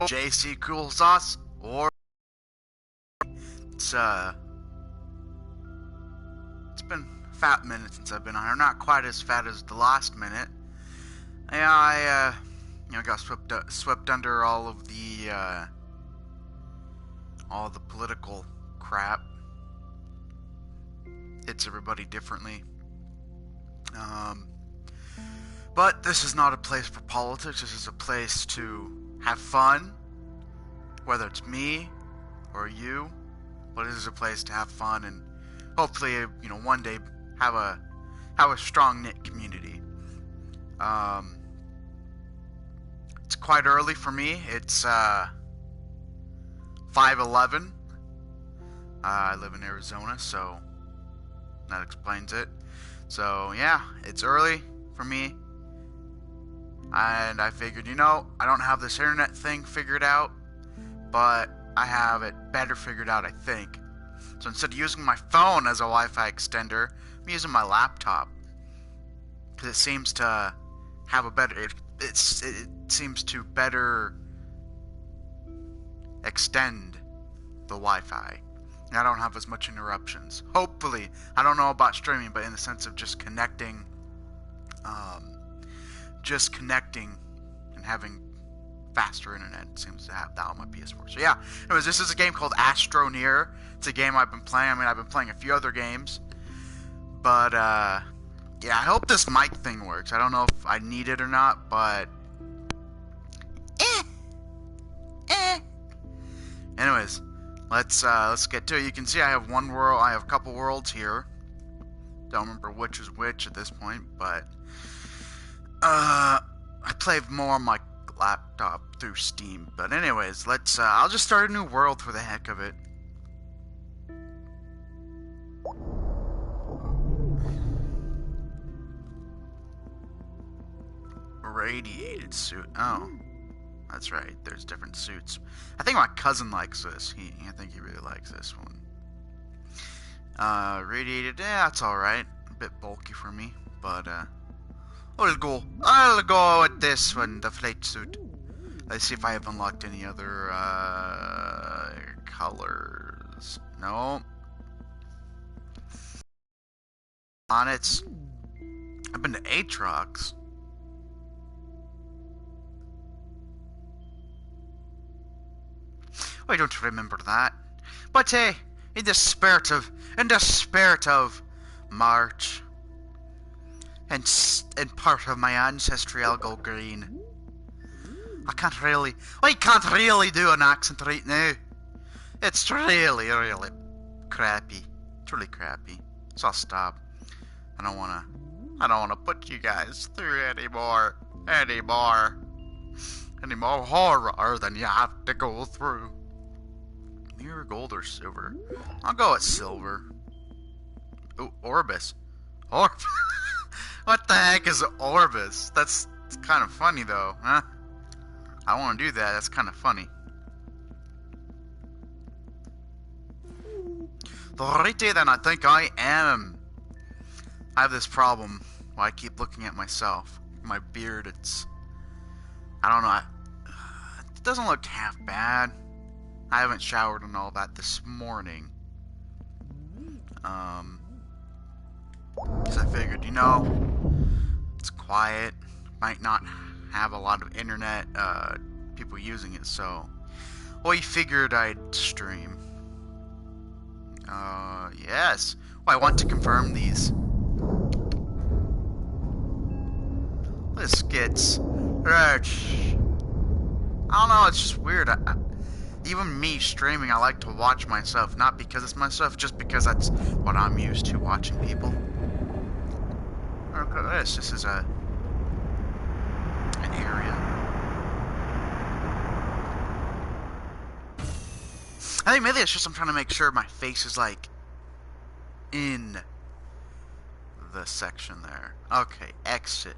JC Cool Sauce, or it's it's been a fat minute since I've been on here. Not quite as fat as the last minute. Yeah, I got swept under all the political crap. Hits everybody differently. But this is not a place for politics. This is a place to have fun, whether it's me or you. But this is a place to have fun and hopefully, one day have a strong knit community. It's quite early for me. It's 5:11. I live in Arizona, so that explains it. So yeah, it's early for me. And I figured, I don't have this internet thing figured out, but I have it better figured out, I think. So instead of using my phone as a Wi-Fi extender, I'm using my laptop. Because it seems to have a better... It seems to better extend the Wi-Fi. And I don't have as much interruptions. Hopefully. I don't know about streaming, but in the sense of just connecting and having faster internet seems to have that on my PS4. So yeah, anyways, this is a game called Astroneer. It's a game I've been playing. I've been playing a few other games, but yeah, I hope this mic thing works. I don't know if I need it or not, but anyways, let's get to it. You can see I have one world. I have a couple worlds here. Don't remember which is which at this point, but I play more on my laptop through Steam. But anyways, I'll just start a new world for the heck of it. Radiated suit. Oh, that's right. There's different suits. I think my cousin likes this. I think he really likes this one. Radiated. Yeah, that's all right. A bit bulky for me, but I'll go with this one, the flight suit. Let's see if I have unlocked any other colors. No. Bonnets. I've been to Aatrox. I don't remember that. But hey, in the spirit of March, and part of my ancestry, I'll go green. I can't really do an accent right now. It's really crappy. It's really crappy. So I'll stop. I don't wanna put you guys through any more horror than you have to go through. Mirror gold or silver? I'll go with silver. Ooh, Orbis. What the heck is Orbis? That's kind of funny though, huh? I want to do that. That's kind of funny. Righty then, I think I am. I have this problem where I keep looking at myself. My beard, I don't know. It doesn't look half bad. I haven't showered and all that this morning. Because I figured, it's quiet. Might not have a lot of internet people using it, so we figured I'd stream. Yes. Well, I want to confirm these. This gets right. I don't know, it's just weird. Even me streaming, I like to watch myself, not because it's myself, just because that's what I'm used to, watching people. Look at this. This is an area. I think maybe it's just I'm trying to make sure my face is like in the section there. Okay, exit.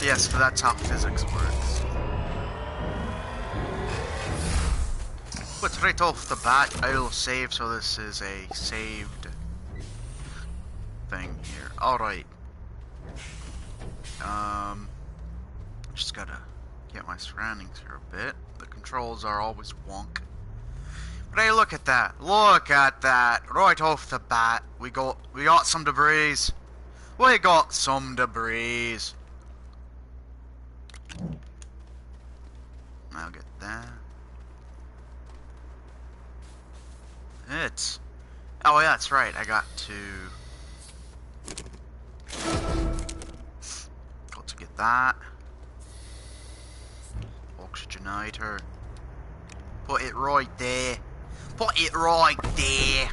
Yes, so that's how physics works. But right off the bat, I'll save, so this is a saved thing here. Alright. just gotta get my surroundings here a bit. The controls are always wonk. But hey, look at that. Look at that. Right off the bat, we got some debris. We got some debris. I'll get that. Oh yeah, that's right. I got to get that. Oxygenator. Put it right there. Put it right there.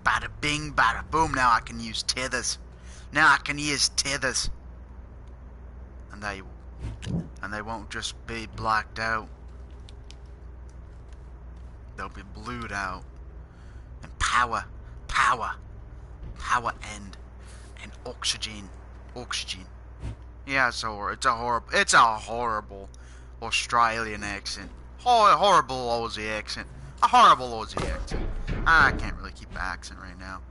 Bada bing, bada boom. Now I can use tethers. Now I can use tethers. And they won't just be blacked out. They'll be blued out. And power and oxygen. Yeah, so it's a horrible Australian accent. Horrible Aussie accent. A horrible Aussie accent. I can't really keep the accent right now.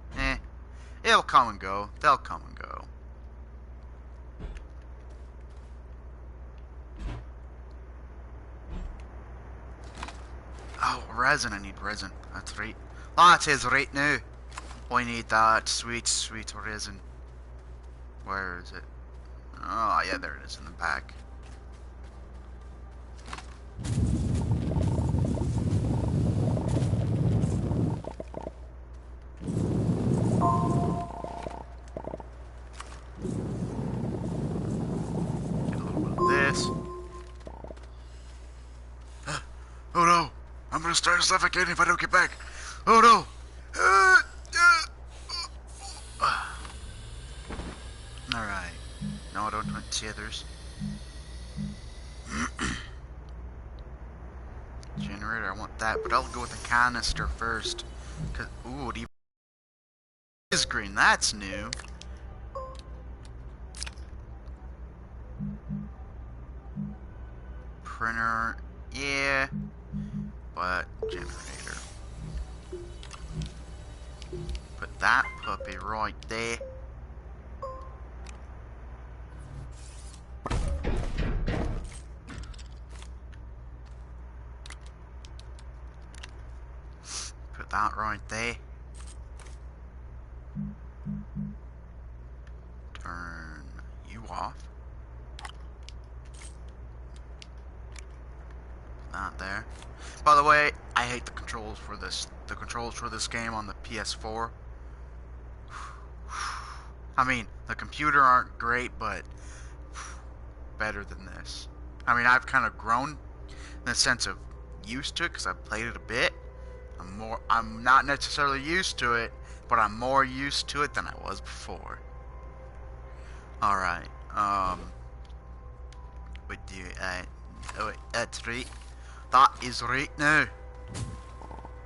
It'll come and go. They'll come and go. Oh, resin. I need resin. That's right. That is right now. I need that sweet resin. Where is it? Oh, yeah, there it is in the back. Get a little bit of this. Oh no! I'm gonna start suffocating if I don't get back. Oh no! Alright. No, I don't want tethers. Generator, I want that, but I'll go with the canister first. Cause, ooh, it is green. That's new. Printer, yeah. But generator. Put that puppy right there. Put that right there. Turn you off. That there. By the way, I hate the controls for this. The controls for this game on the PS4. I mean, the computer aren't great, but better than this. I mean, I've kind of grown in the sense of used to it because I've played it a bit. I'm not necessarily used to it, but I'm more used to it than I was before. Alright, wait, that's right. That is right now.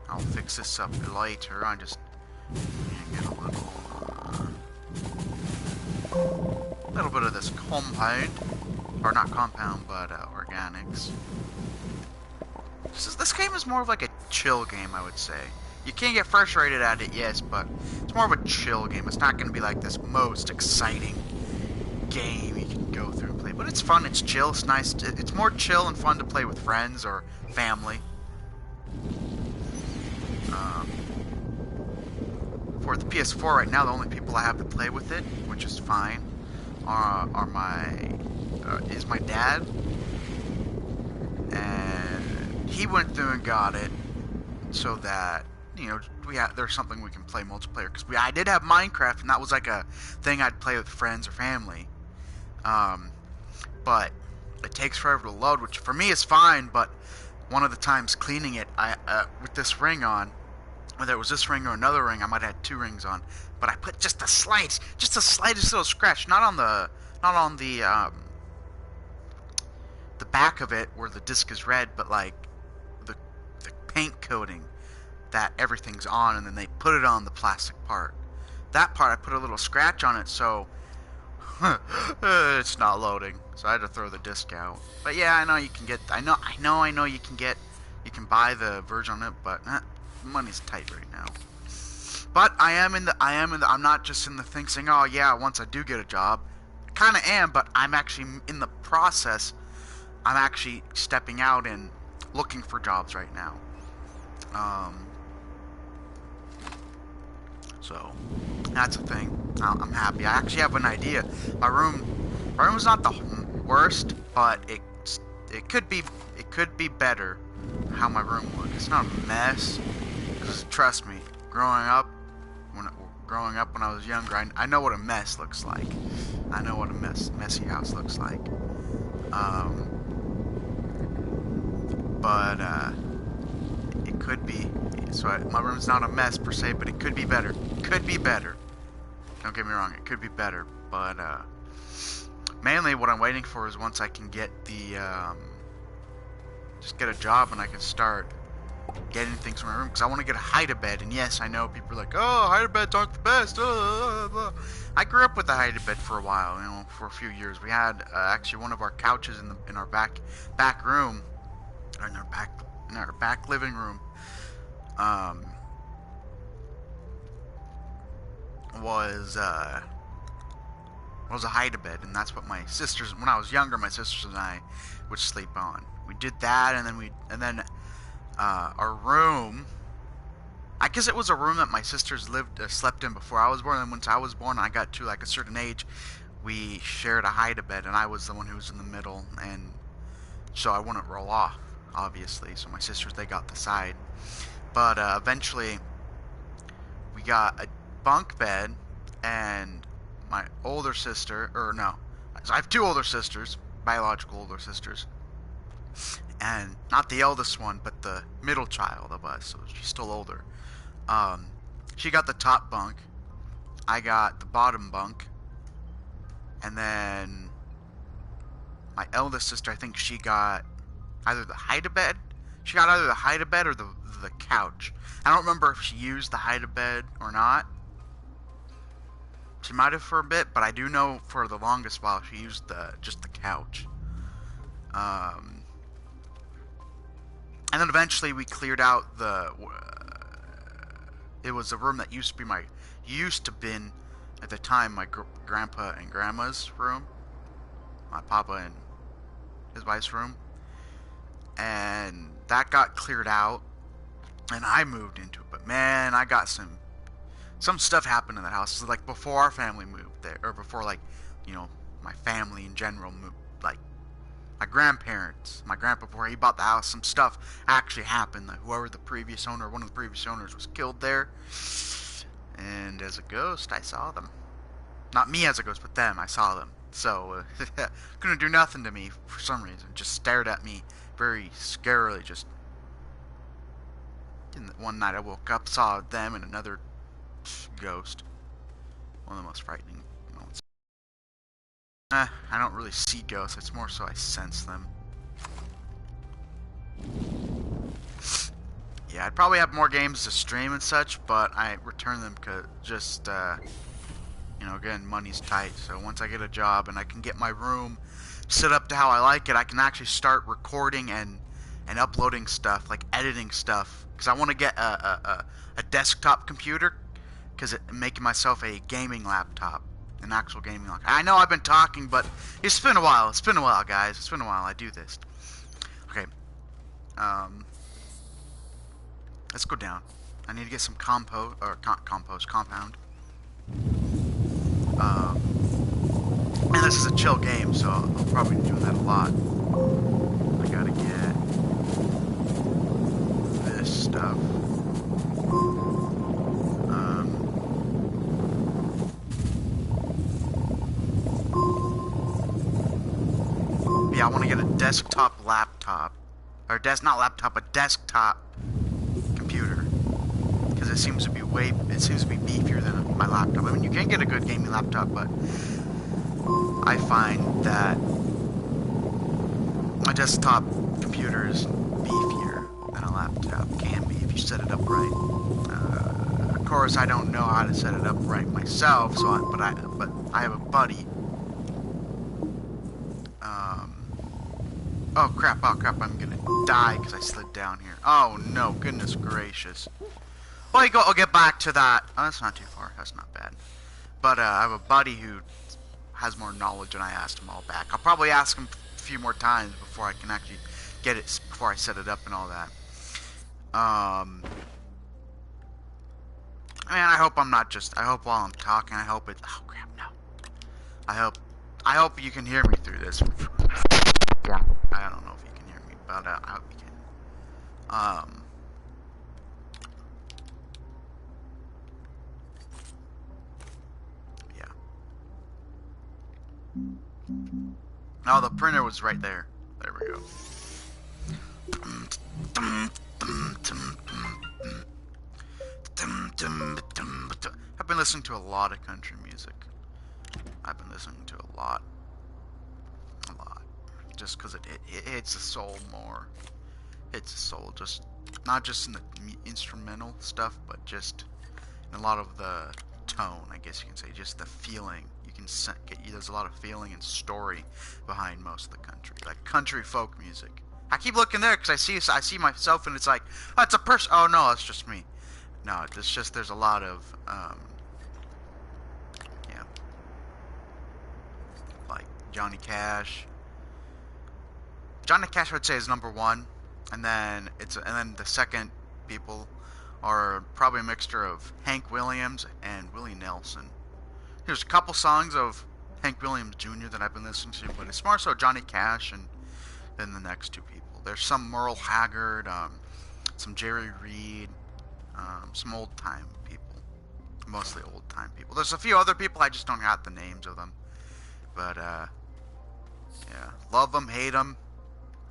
I'll fix this up later. I just get a little bit of this compound, or not compound, but organics. This game is more of like a chill game, I would say. You can get frustrated at it, yes, but it's more of a chill game. It's not going to be like this most exciting game you can go through and play. But it's fun, it's chill, it's nice. It's more chill and fun to play with friends or family. For the PS4 right now, the only people I have to play with it, which is fine, is my dad. And he went through and got it so that, you know, there's something we can play multiplayer. Because I did have Minecraft, and that was like a thing I'd play with friends or family. But it takes forever to load, which for me is fine. But one of the times cleaning it, with this ring on, whether it was this ring or another ring, I might have had 2 rings on. But I put just the slightest little scratch, not on the back of it where the disc is red, but like the paint coating that everything's on, and then they put it on the plastic part. That part, I put a little scratch on it, so it's not loading. So I had to throw the disc out. But yeah, I know you can get. I know you can buy the version on it, but money's tight right now. But I'm not just in the thing saying, oh yeah, once I do get a job, kind of am, but I'm actually in the process. I'm actually stepping out and looking for jobs right now. So that's a thing. I'm happy. I actually have an idea. My room is not the worst, but it could be better. How my room looks. It's not a mess. Because trust me, growing up when I was younger, I know what a mess looks like. I know what a messy house looks like. But it could be. So my room's not a mess per se, but it could be better. Could be better. Don't get me wrong, it could be better. But mainly what I'm waiting for is once I can get the just get a job and I can start getting things from my room, because I want to get a hide-a-bed. And yes, I know people are like, oh, hide-a-beds aren't the best. I grew up with a hide-a-bed for a while, you know, for a few years. We had actually one of our couches in our back room, or in our back living room, was a hide-a-bed, and that's what my sisters, when I was younger, my sisters and I would sleep on. We did that, and then our room, I guess it was a room that my sisters slept in before I was born, and once I was born, I got to like a certain age, we shared a hide-a-bed, and I was the one who was in the middle, and so I wouldn't roll off, obviously. So my sisters, they got the side, but eventually we got a bunk bed, and my older sister, or no, so I have two older sisters, biological older sisters, and not the eldest one, but the middle child of us, so she's still older. She got the top bunk, I got the bottom bunk, and then my eldest sister, I think she got either the hide-a-bed, or the couch. I don't remember if she used the hide-a-bed or not. She might have for a bit, but I do know for the longest while she used just the couch. And then eventually we cleared out it was a room that used to been at the time my grandpa and grandma's room, my papa and his wife's room, and that got cleared out, and I moved into it. But man, I got some stuff happened in that house. So like before our family moved there, or before, like, you know, my family in general moved, like my grandparents, my grandpa, before he bought the house, some stuff actually happened. That whoever the previous owner, one of the previous owners, was killed there, and as a ghost, I saw them. Not me as a ghost, but them. I saw them. So couldn't do nothing to me for some reason. Just stared at me very scarily. Just one night I woke up, saw them and another ghost. One of the most frightening moments. I don't really see ghosts. It's more so I sense them. Yeah, I'd probably have more games to stream and such, but I return them because just, you know, again, money's tight. So once I get a job and I can get my room set up to how I like it, I can actually start recording and uploading stuff, like editing stuff. Because I want to get a desktop computer, because making myself a gaming laptop, an actual gaming laptop. I know I've been talking, but it's been a while. It's been a while, guys. It's been a while I do this. Okay. Let's go down. I need to get some compound. And this is a chill game, so I'll probably be doing that a lot. I gotta get this stuff. Yeah, I want to get a desktop laptop. Or not laptop, a desktop computer. Because it seems to be beefier than my laptop. I mean, you can get a good gaming laptop, but I find that my desktop computer is beefier than a laptop can be if you set it up right. Of course, I don't know how to set it up right myself, so but I have a buddy. Oh crap! I'm gonna die because I slid down here. Oh no! Goodness gracious! Well, I'll get back to that. Oh, that's not too far. That's not bad. But I have a buddy who has more knowledge, and I asked him all back. I'll probably ask him a few more times before I can actually get it, before I set it up and all that. Man, I hope I'm not just. I hope while I'm talking, I hope it. Oh crap, no. I hope you can hear me through this. Yeah. I don't know if you can hear me, but I hope you can. Yeah. Oh, the printer was right there. There we go. I've been listening to a lot of country music. I've been listening to a lot. Just because it hits the soul more. Hits the soul, just not just in the instrumental stuff, but just in a lot of the tone, I guess you can say, just the feeling. You can get, there's a lot of feeling and story behind most of the country, like country folk music. I keep looking there because I see myself, and it's like, oh, it's a person. Oh no, that's just me. No, it's just there's a lot of yeah, like Johnny Cash. Johnny Cash, I would say, is number one, and then the second people are probably a mixture of Hank Williams and Willie Nelson. There's a couple songs of Hank Williams Jr. that I've been listening to, but it's more so Johnny Cash and then the next two people. There's some Merle Haggard, some Jerry Reed, some old time people, mostly old time people. There's a few other people, I just don't have the names of them, but yeah, love them, hate them.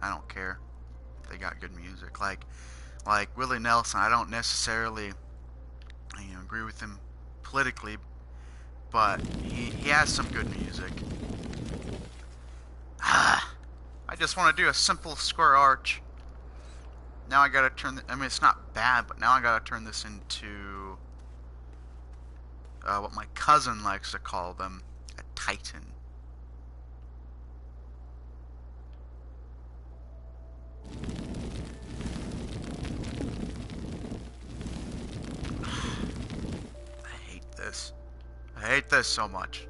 I don't care. They got good music. Like Willie Nelson, I don't necessarily agree with him politically, but he has some good music. I just want to do a simple square arch. Now I gotta turn. I mean, it's not bad, but now I gotta turn this into what my cousin likes to call them, a Titan. I hate this so much.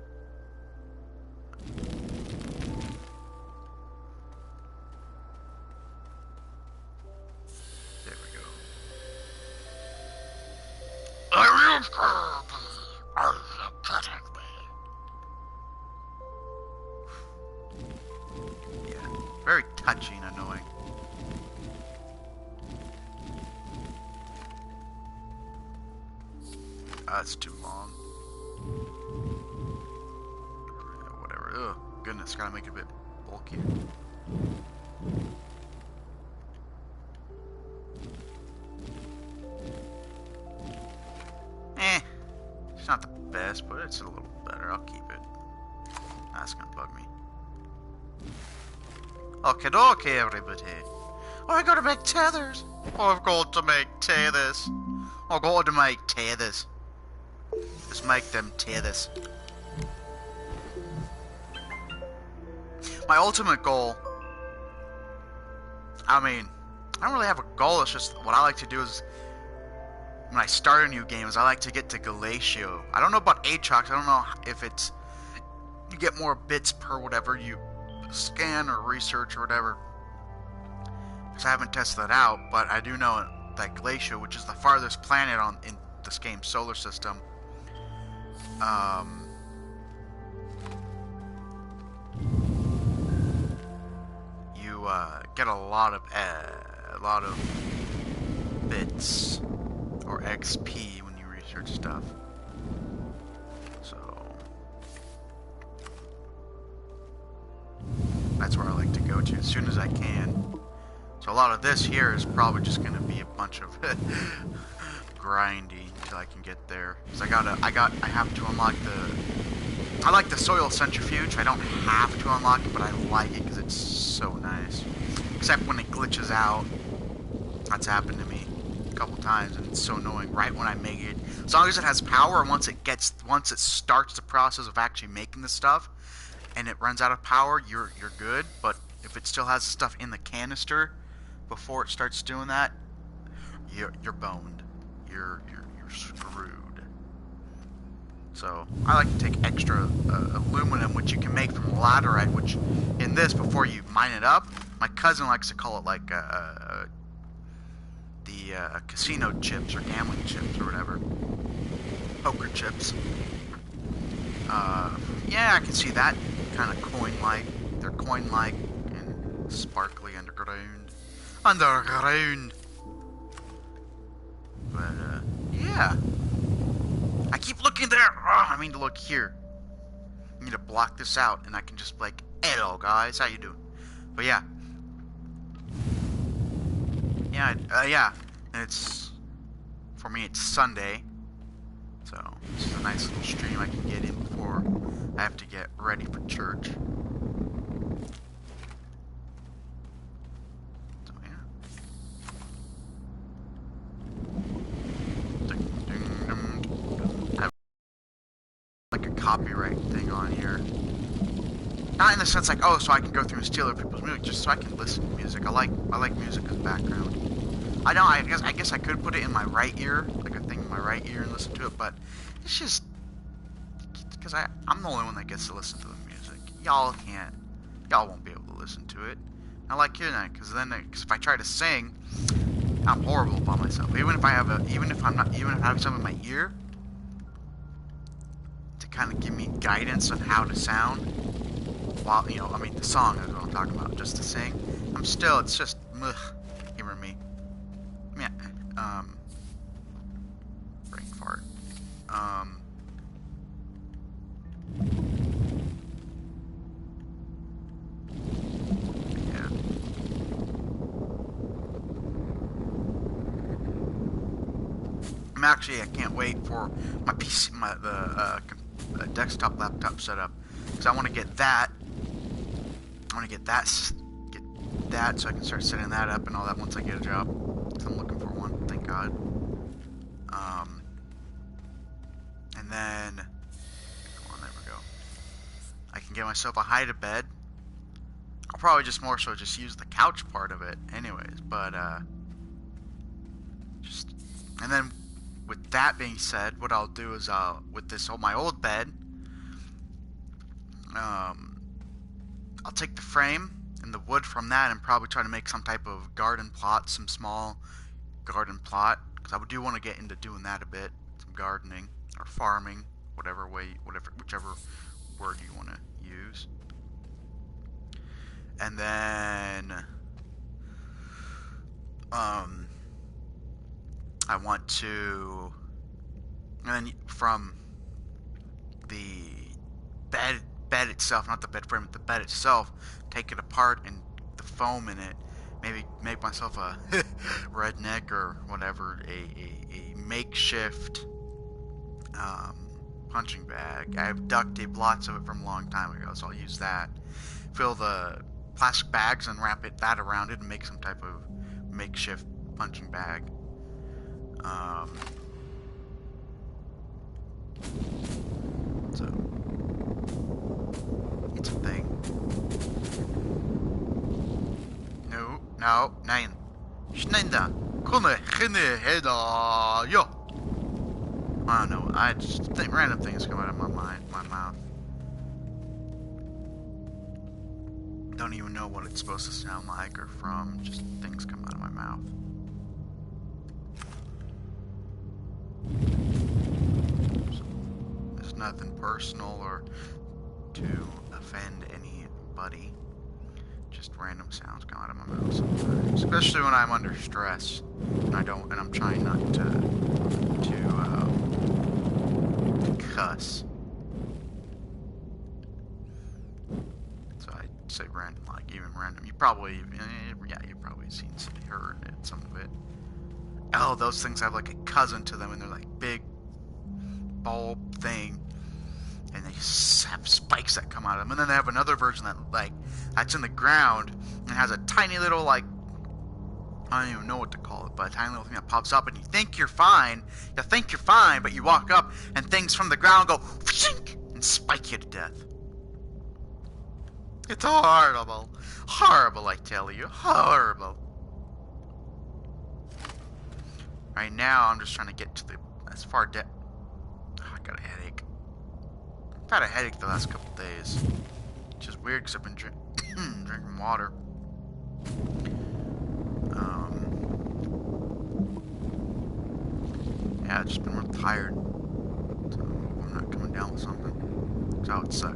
There we go. Are you kidding me? Yeah, very touchy and annoying. That's too long. Whatever. Ugh, goodness, gotta make it a bit bulkier. It's not the best, but it's a little better. I'll keep it. That's gonna bug me. Okay, everybody. Oh, I gotta make tethers. Oh, I've got to make tethers. I've got to make tethers. Just make them tethers. My ultimate goal, I mean, I don't really have a goal. It's just what I like to do is when I start a new game is I like to get to Galatio. I don't know about Aatrox. I don't know if it's you get more bits per whatever you scan or research or whatever, because I haven't tested that out. But I do know that Galatio, which is the farthest planet in this game's solar system, you get a lot of bits or XP when you research stuff. So that's where I like to go to as soon as I can. So a lot of this here is probably just going to be a bunch of grindy until I can get there. Because I have to unlock I like the soil centrifuge. I don't have to unlock it, but I like it because it's so nice. Except when it glitches out. That's happened to me a couple times, and it's so annoying. Right when I make it, as long as it has power, and once it starts the process of actually making the stuff, and it runs out of power, you're good. But if it still has stuff in the canister before it starts doing that, you're boned. You're screwed. So I like to take extra aluminum, which you can make from laterite, which in this, before you mine it up, my cousin likes to call it like the casino chips or gambling chips or whatever. Poker chips. Yeah, I can see that kind of coin-like. They're coin-like and sparkly underground. Underground! But, yeah. I keep looking there! Oh, I mean to look here. I need to block this out, and I can just be like, hello, guys, how you doing? But yeah. Yeah. And it's, for me, it's Sunday. So, this is a nice little stream I can get in before I have to get ready for church. So, yeah. I have like a copyright thing on here. Not in the sense like, oh, so I can go through and steal other people's music, just so I can listen to music. I like music as background. I guess I could put it in my right ear, like a thing in my right ear and listen to it, but it's just because I'm the only one that gets to listen to the music. Y'all won't be able to listen to it. I like hearing that because if I try to sing, I'm horrible by myself. Even if I have something in my ear to kind of give me guidance on how to sound, while the song is what I'm talking about, just to sing. It's just humor me. Yeah, brain fart. Yeah. I can't wait for my PC, the desktop laptop setup, because I want to get that. I want to get that so I can start setting that up and all that once I get a job. So I'm looking for one, thank God. And then, come on, there we go. I can get myself a hide-a-bed. I'll probably just more so just use the couch part of it anyways, but, and then with that being said, what I'll do is with my old bed, I'll take the frame and the wood from that and probably try to make some type of garden plot, some small garden plot, because I do want to get into doing that a bit, some gardening or farming, whichever word you want to use. And then I want to, and then from the bed itself, not the bed frame, but the bed itself, take it apart and the foam in it, maybe make myself a redneck or whatever, a makeshift punching bag. I have duct tape, lots of it from a long time ago, so I'll use that. Fill the plastic bags and wrap that around it and make some type of makeshift punching bag. So it's a thing. No, nein. Schneider. Komme, Rinne, Hedda, yo. I don't know. I just think random things come out of my mouth. Don't even know what it's supposed to sound like or from. Just things come out of my mouth. So, there's nothing personal or to offend anybody. Just random sounds come out of my mouth sometimes, especially when I'm under stress. And I'm trying not to cuss. So I say random, like even random. You've probably heard it, some of it. Oh, those things have like a cousin to them, and they're like big bulb thing, and they have spikes that come out of them. And then they have another version that's in the ground and has a tiny little I don't even know what to call it, but a tiny little thing that pops up, and you think you're fine, but you walk up and things from the ground go and spike you to death. It's horrible. Horrible, I tell you. Horrible. Right now, I'm just trying to get to as far I got a headache. had a headache the last couple days, which is weird because I've been drinking water. Yeah, I've just been real tired, so I'm not coming down with something. That's how it suck.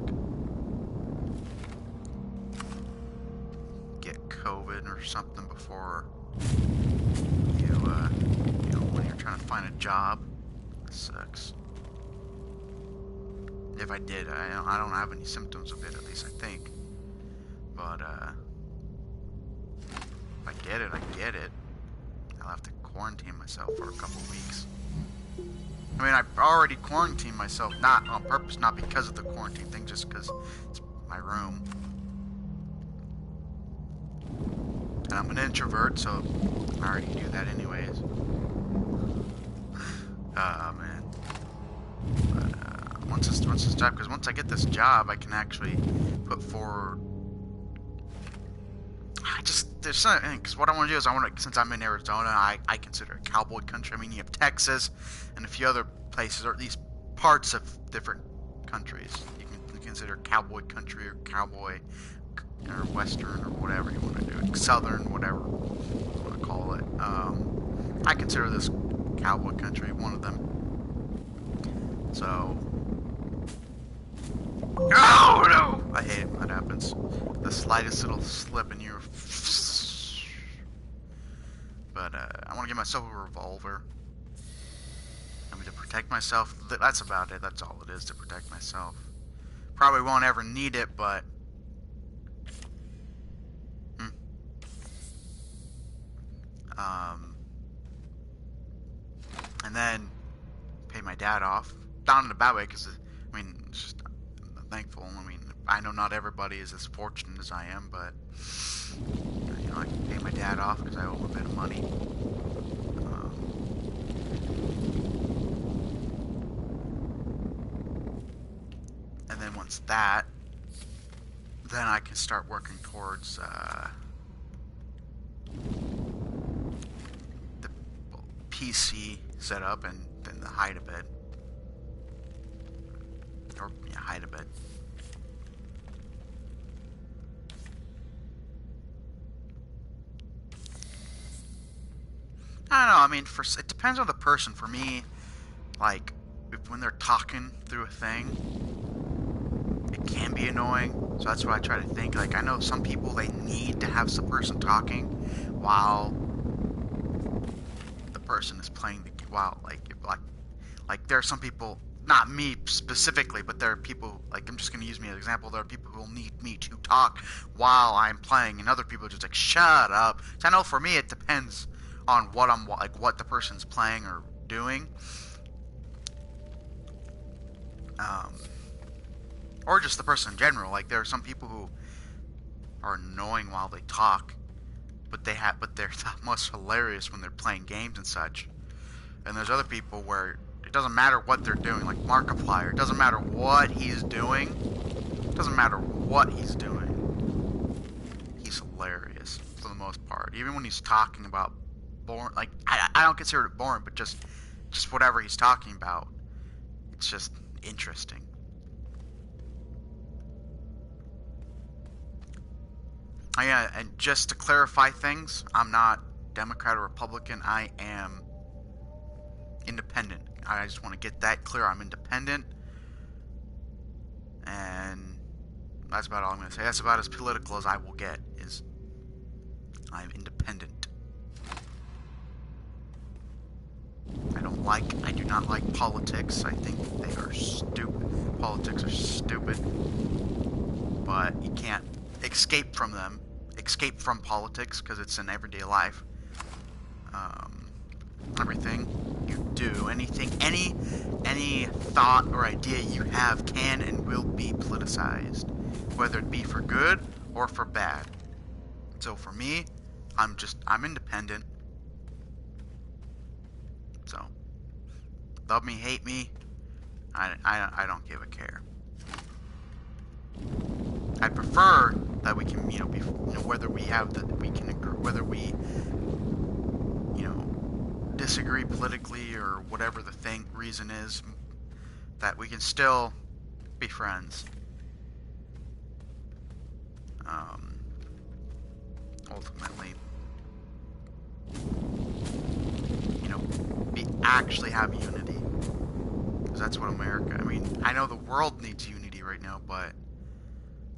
Get COVID or something before you, when you're trying to find a job. That sucks. If I did, I don't have any symptoms of it, at least I think. But, if I get it, I get it. I'll have to quarantine myself for a couple weeks. I mean, I've already quarantined myself, not on purpose, not because of the quarantine thing, just because it's my room. And I'm an introvert, so I already do that anyways. Man. But, once this job, because once I get this job, I can actually put forward. There's something, because what I want to do is since I'm in Arizona, I consider it cowboy country. I mean, you have Texas and a few other places, or at least parts of different countries. You can consider cowboy country or cowboy or western or whatever you want to do. Southern, whatever you want to call it. I consider this cowboy country, one of them. So, no! I hate it when that happens. The slightest little slip and you're... But, I want to give myself a revolver. I mean, to protect myself. That's about it. That's all it is, to protect myself. Probably won't ever need it, but... And then pay my dad off. Not in a bad way, because, I mean, it's just... I'm thankful. I mean, I know not everybody is as fortunate as I am, but... You know, I can pay my dad off because I owe him a bit of money. And then once that, then I can start working towards the PC setup and then the hide a bit. Or, yeah, hide a bit. I don't know, I mean, it depends on the person. For me, like, when they're talking through a thing, it can be annoying, so that's why I try to think. Like, I know some people, they need to have some person talking while the person is playing the game. While, like, there are some people, not me specifically, but there are people, like, I'm just going to use me as an example, there are people who will need me to talk while I'm playing, and other people are just like, shut up. So I know for me, it depends on what the person's playing or doing, or just the person in general. Like, there are some people who are annoying while they talk, but they're the most hilarious when they're playing games and such. And there's other people where it doesn't matter what they're doing, like Markiplier. It doesn't matter what he's doing. It doesn't matter what he's doing. He's hilarious for the most part. Even when he's talking about boring, like, I don't consider it boring, but just whatever he's talking about, it's just interesting. Oh, yeah, and just to clarify things, I'm not Democrat or Republican. I am independent. I just want to get that clear. I'm independent, and that's about all I'm going to say. That's about as political as I will get. Is I'm independent. I do not like politics. I think they are stupid. Politics are stupid. But you can't escape from them. Escape from politics, because it's in everyday life. Everything you do, any thought or idea you have can and will be politicized. Whether it be for good or for bad. So for me, I'm independent. So, love me, hate me, I don't give a care. I prefer that we can, whether we whether we, disagree politically or whatever the reason is, that we can still be friends. Ultimately, you know, actually have unity. Because that's what America, I mean, I know the world needs unity right now, but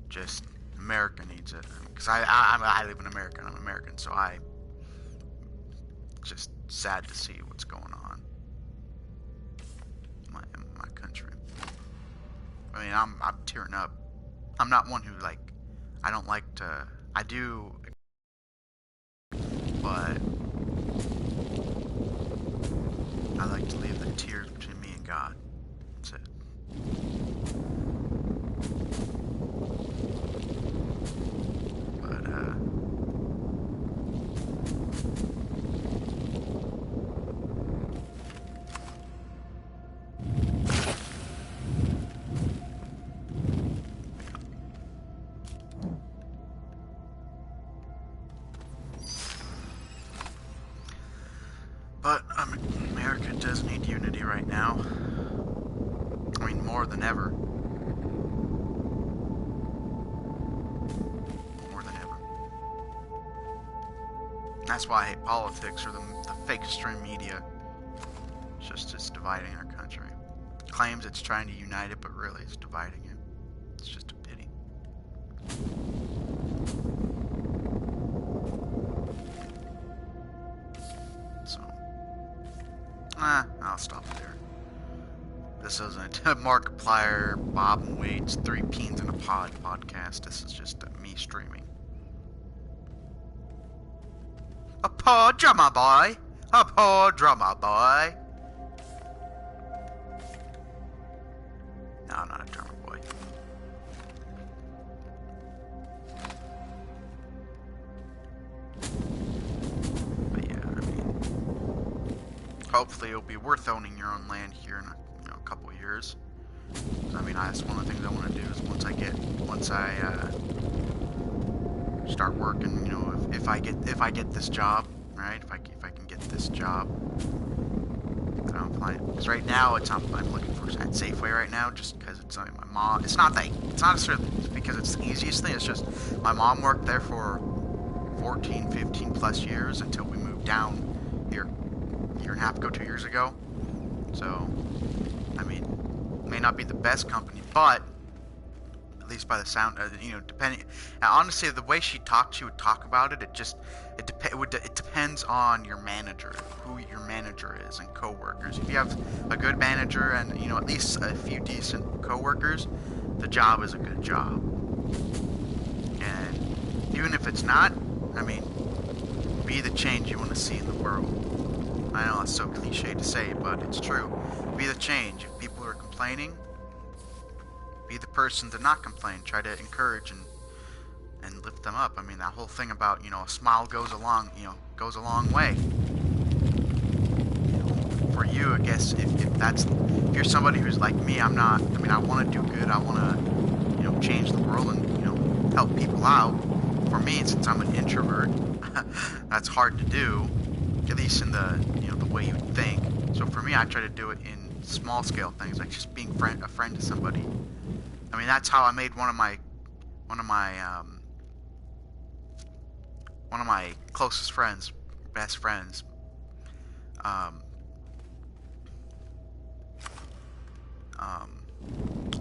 just America needs it. Because I live in America and I'm American, so just sad to see what's going on in my country. I mean, I'm tearing up. I'm not one who, like, I don't like to, I do, but I like to leave the tears between me and God. That's it. But, America does need unity right now. I mean, more than ever. More than ever. And that's why I hate politics or the fake stream media. It's dividing our country. It claims it's trying to unite it, but really it's dividing it. It's just a pity. So, I'll stop there. This isn't a Markiplier, Bob and Wade's 3 Peens in a Pod podcast. This is just me streaming. A poor drummer boy! A poor drummer boy! No, I'm not a drummer boy. But yeah, I mean, hopefully it'll be worth owning your own land here in a couple years. I mean, that's one of the things I want to do is once I start working, you know, if I get this job, right? If I can get this job, I'm fine. Because right now I'm looking for at Safeway right now, just because it's my mom. It's not necessarily because it's the easiest thing. It's just my mom worked there for 14, 15 plus years until we moved down here a year and a half ago, 2 years ago. So, I mean, it may not be the best company, but at least by the sound, you know, depending. Honestly, the way she would talk about it. It depends on your manager, who your manager is, and coworkers. If you have a good manager and at least a few decent coworkers, the job is a good job. And even if it's not, I mean, be the change you want to see in the world. I know it's so cliche to say, but it's true. Be the change. If people are complaining, be the person to not complain. Try to encourage and lift them up. I mean, that whole thing about, a smile goes a long way. For you, I guess, if you're somebody who's like me, I want to do good. I want to, change the world and, help people out. For me, since I'm an introvert, that's hard to do, at least in the, the way you think. So for me, I try to do it in small scale things, like just being a friend to somebody. I mean, that's how I made one of my closest friends, best friends.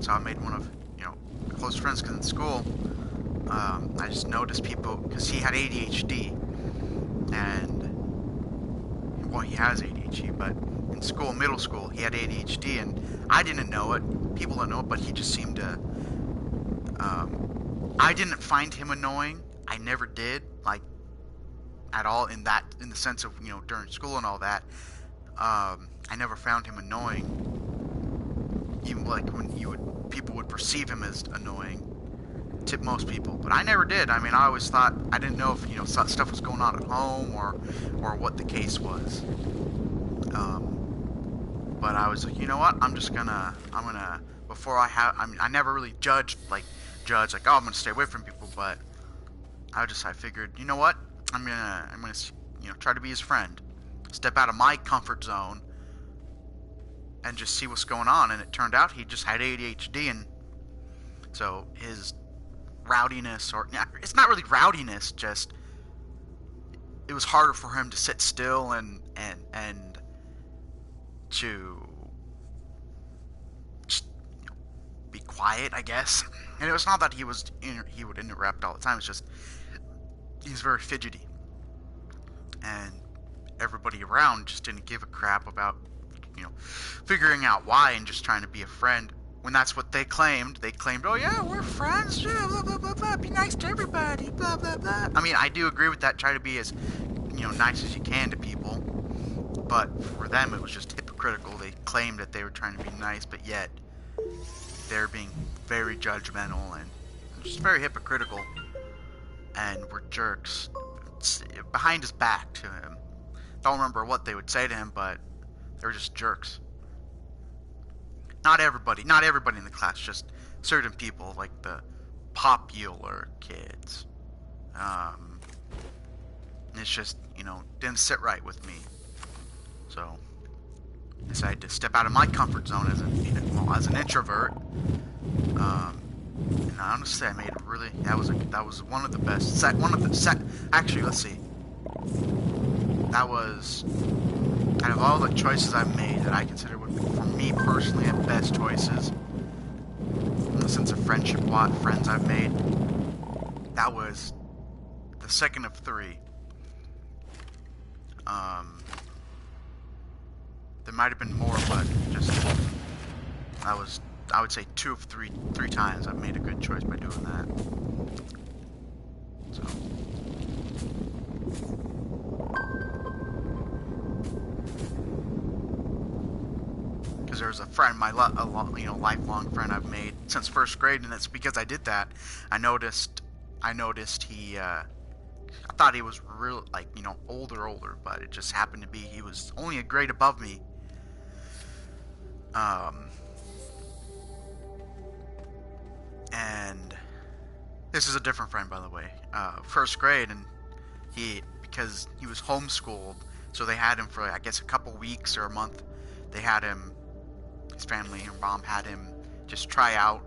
So I made one of, close friends, because in school, I just noticed people, because he had ADHD, and, well, he has ADHD, but in school, middle school, he had ADHD, and I didn't know it, people don't know it, but he just seemed to, I didn't find him annoying, I never did, like, at all, in the sense of, during school and all that. I never found him annoying, even like when people would perceive him as annoying to most people, but I never did. I mean, I always thought, I didn't know if stuff was going on at home or what the case was. But I was like, you know what? I'm gonna before I never really judged like, oh, I'm gonna stay away from people, but I figured, you know what? I'm gonna try to be his friend, step out of my comfort zone, and just see what's going on. And it turned out he just had ADHD, and So his rowdiness, or it's not really rowdiness, just it was harder for him to sit still and to just, be quiet, I guess. And it was not that he would interrupt all the time. It's just he's very fidgety, and everybody around just didn't give a crap about figuring out why and just trying to be a friend. When that's what they claimed, oh yeah, we're friends, yeah, blah blah blah blah, be nice to everybody, blah blah blah. I mean, I do agree with that. Try to be as nice as you can to people, but for them it was just hypocritical. They claimed that they were trying to be nice, but yet they're being very judgmental and just very hypocritical, and were jerks behind his back to him. Don't remember what they would say to him, but they were just jerks. Not everybody in the class, just certain people, like the popular kids. It's just, didn't sit right with me. So, I decided to step out of my comfort zone as an introvert. And honestly, I made it really, that was one of the best, actually, let's see. That was, out of all the choices I've made that I consider would be, for me personally, the best choices, in the sense of friends I've made, that was the second of three. There might have been more, but just, I would say two of three times I've made a good choice by doing that. So. Because there was a friend, lifelong friend I've made since first grade, and it's because I did that. I noticed he, I thought he was real, older, but it just happened to be he was only a grade above me. And this is a different friend, by the way. First grade, and because he was homeschooled, so they had him for, I guess, a couple weeks or a month. They had him, his family and mom had him just try out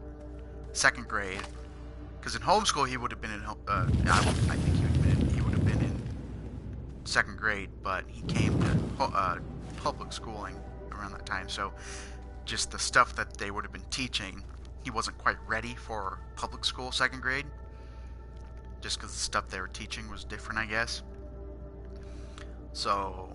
second grade. Because in homeschool, he would have been in, I think he would have been in second grade, but he came to public schooling around that time. So just the stuff that they would have been teaching, he wasn't quite ready for public school second grade. Just because the stuff they were teaching was different, I guess. So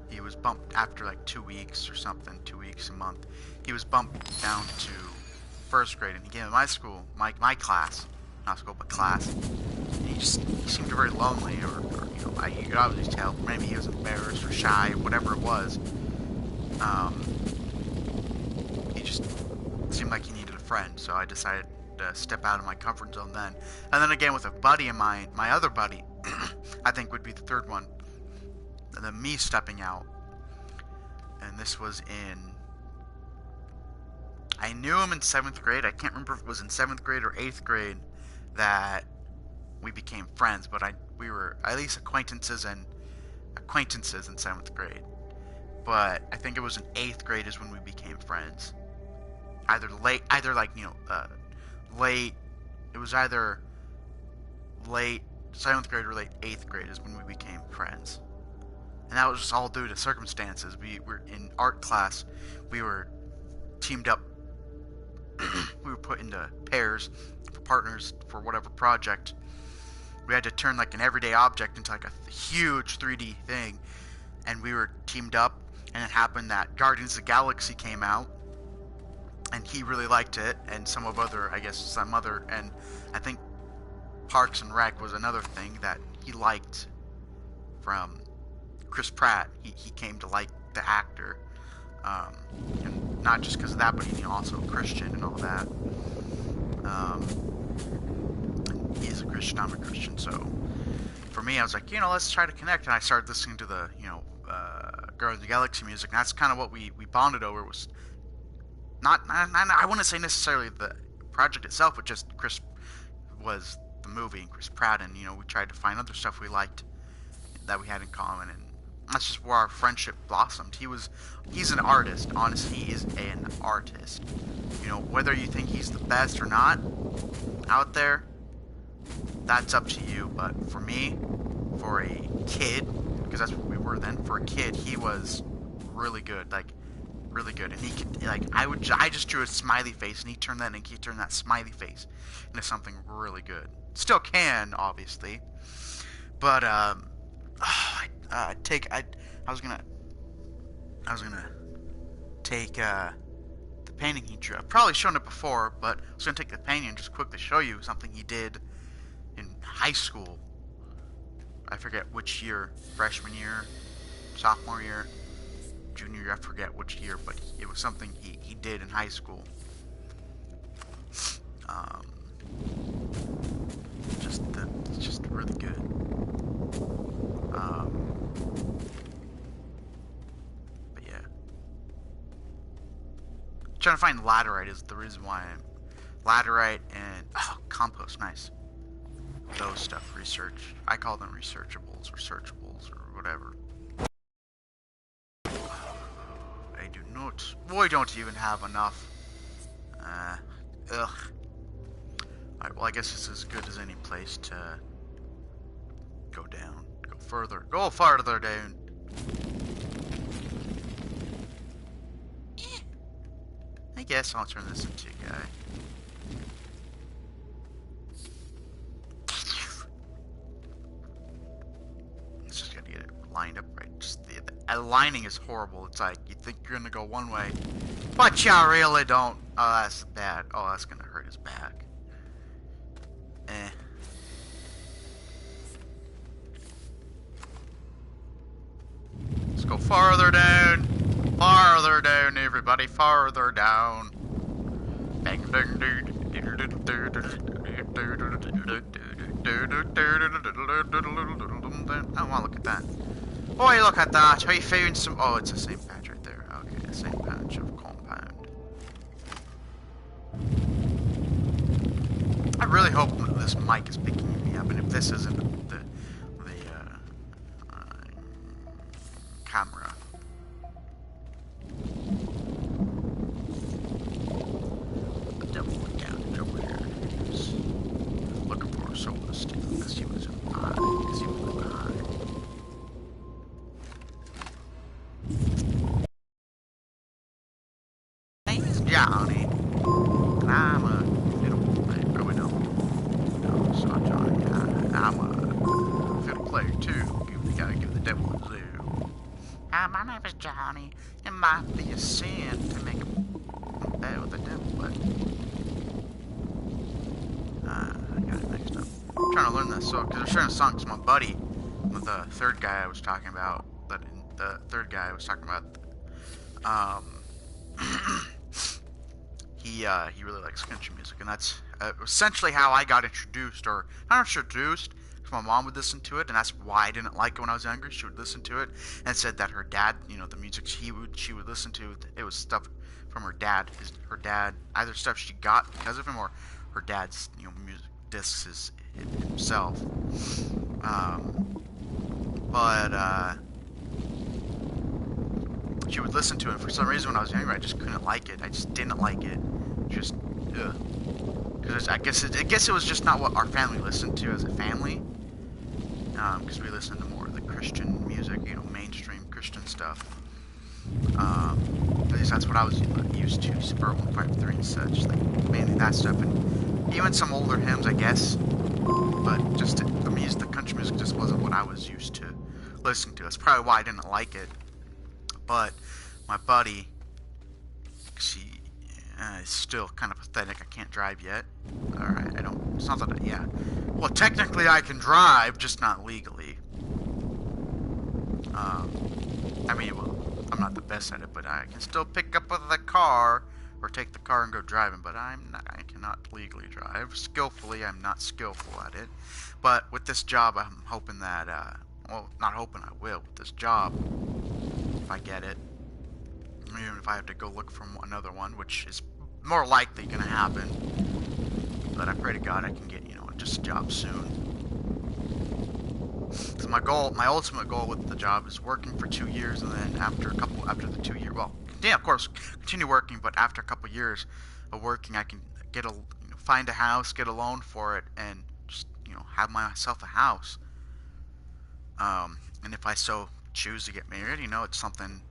he was bumped after like 2 weeks or something, 2 weeks, a month. He was bumped down to first grade, and again, in my school, my class, not school, but class, and he seemed very lonely, or you could obviously tell, maybe he was embarrassed or shy, or whatever it was. He just seemed like he needed a friend, so I decided to step out of my comfort zone then. And then again with a buddy of mine, my other buddy, I think would be the third one, and then me stepping out. And this was I knew him in 7th grade. I can't remember if it was in 7th grade or 8th grade that we became friends, but we were at least acquaintances in 7th grade. But I think it was in 8th grade is when we became friends. Late, it was either late 7th grade or late 8th grade is when we became friends. And that was just all due to circumstances. We were in art class, we were teamed up, we were put into pairs for partners for whatever project. We had to turn like an everyday object into like a huge 3D thing, and we were teamed up, and it happened that Guardians of the Galaxy came out, and he really liked it, and some other, and I think Parks and Rec was another thing that he liked from Chris Pratt. He came to like the actor, and not just because of that, but he's also a Christian and all that. He's a Christian, I'm a Christian, so for me, I was like, let's try to connect, and I started listening to the, Guardians of the Galaxy music, and that's kind of what we bonded over. Was not, I wouldn't say necessarily the project itself, but just Chris was the movie and Chris Pratt, and we tried to find other stuff we liked that we had in common, and that's just where our friendship blossomed. He's an artist. Honestly, he is an artist. You know, whether you think he's the best or not out there, that's up to you. But for me, for a kid, because that's what we were then, for a kid, he was really good. Like, really good. And he could, like, I just drew a smiley face, and he turned that smiley face into something really good. Still can, obviously. But, I was gonna take, the painting he drew. I've probably shown it before, but I was gonna take the painting and just quickly show you something he did in high school. I forget which year, freshman year, sophomore year, junior year, I forget which year, but it was something he did in high school. It's just really good. But yeah. Trying to find laterite is the reason why laterite and compost, nice. Those stuff, research. I call them researchables or searchables or whatever. I do not. Boy, don't even have enough. Ugh. Alright, well, I guess it's as good as any place to go down. Go further. Go farther down. I guess I'll turn this into a guy. Let's just gotta get it lined up right. Just the aligning is horrible. It's like you think you're gonna go one way, but you really don't. Oh, that's bad. Oh, that's gonna hurt his back. Let's go farther down. Farther down, everybody. Farther down. Bang, ding, ding. Oh, wow, look at that. Boy, look at that. I found some... Oh, it's the same patch right there. Okay, the same patch of compound. I really hope this mic is picking me up, and if this isn't the camera. The devil went down over here. He's looking for a solar stick because he was high. Because he was high. My name is Johnny, and I'm a fiddle player. No, it's not Johnny. I'm a fiddle player too. You gotta give the devil a zoo. My name is Johnny. It might be a sin to make a bet with the devil, but I got it mixed up. I'm trying to learn that song because I'm sharing a song because my buddy, the third guy I was talking about, he really likes country music, and that's essentially how I got introduced, or not introduced. My mom would listen to it, and that's why I didn't like it when I was younger. She would listen to it and said that her dad, you know, the music she would listen to, it was stuff from her dad. Her dad, either stuff she got because of him or her dad's, you know, music discs himself. But she would listen to it. For some reason, when I was younger, I just couldn't like it. I just didn't like it. Just, because I guess it was just not what our family listened to as a family. Because we listened to more of the Christian music, you know, mainstream Christian stuff. At least that's what I was used to, Super 153 and such, like, mainly that stuff, and even some older hymns, I guess, but just the music, the country music just wasn't what I was used to listening to. That's probably why I didn't like it. But my buddy, she is still kind of pathetic. I can't drive yet. Alright, it's not that yeah. Well, technically I can drive, just not legally. I mean, well, I'm not the best at it, but I can still pick up the car, or take the car and go driving, but I cannot legally drive. Skillfully, I'm not skillful at it. But with this job, I'm hoping that, well, not hoping, I will, with this job, if I get it. Even if I have to go look for another one, which is more likely going to happen. But I pray to God I can get, you know, just a job soon. my ultimate goal with the job is working for 2 years, and then after the 2 year, well, yeah, of course, continue working, but after a couple years of working, I can get find a house, get a loan for it, and just have myself a house. And if I so choose to get married, it's something.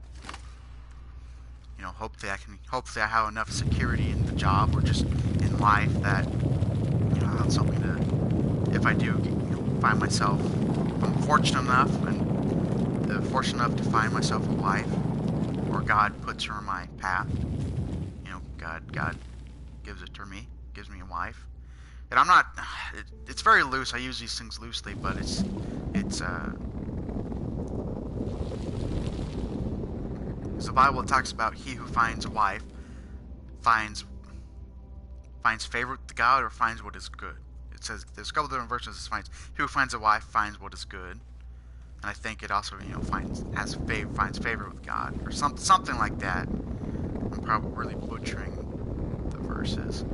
Hopefully I have enough security in the job or just in life that I have something to. If I do, find myself, if I'm fortunate enough to find myself a wife, or God puts her in my path. God gives it to me, gives me a wife. And I'm not. It's very loose. I use these things loosely, but it's. The Bible talks about he who finds a wife finds favor with favor or finds what is good. It says there's a couple different versions. It finds he who finds a wife finds what is good, and I think it also finds favor with God or something like that. I'm probably really butchering the verses,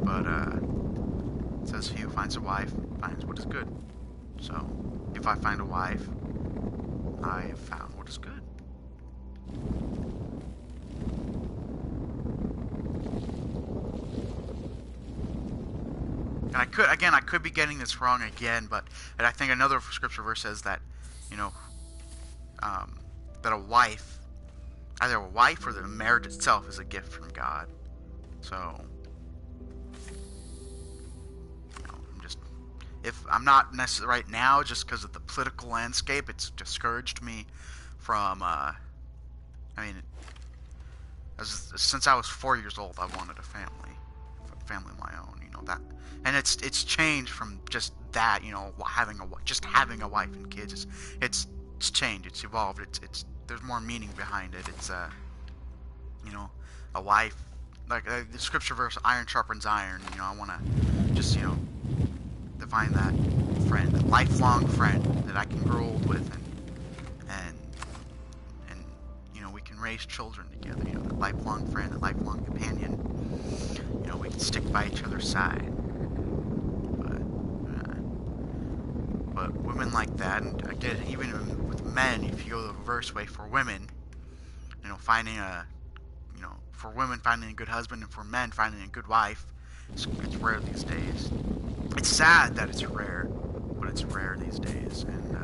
but it says he who finds a wife finds what is good. So if I find a wife, I have found what is good. And I could be getting this wrong again, but I think another scripture verse says that, that either a wife or the marriage itself is a gift from God. So, if I'm not necessarily right now, just because of the political landscape, it's discouraged me from, since I was 4 years old, I wanted a family of my own, that, and it's changed from just that, having a wife and kids. It's changed, it's evolved, it's there's more meaning behind it. It's a wife, like the scripture verse, iron sharpens iron. I want to just to find that friend, that lifelong friend that I can grow old with, and we can raise children together. That lifelong friend, that lifelong companion. We can stick by each other's side. But women like that, and again, even with men, if you go the reverse way for women, finding for women finding a good husband, and for men finding a good wife, it's rare these days. It's sad that it's rare, but it's rare these days, and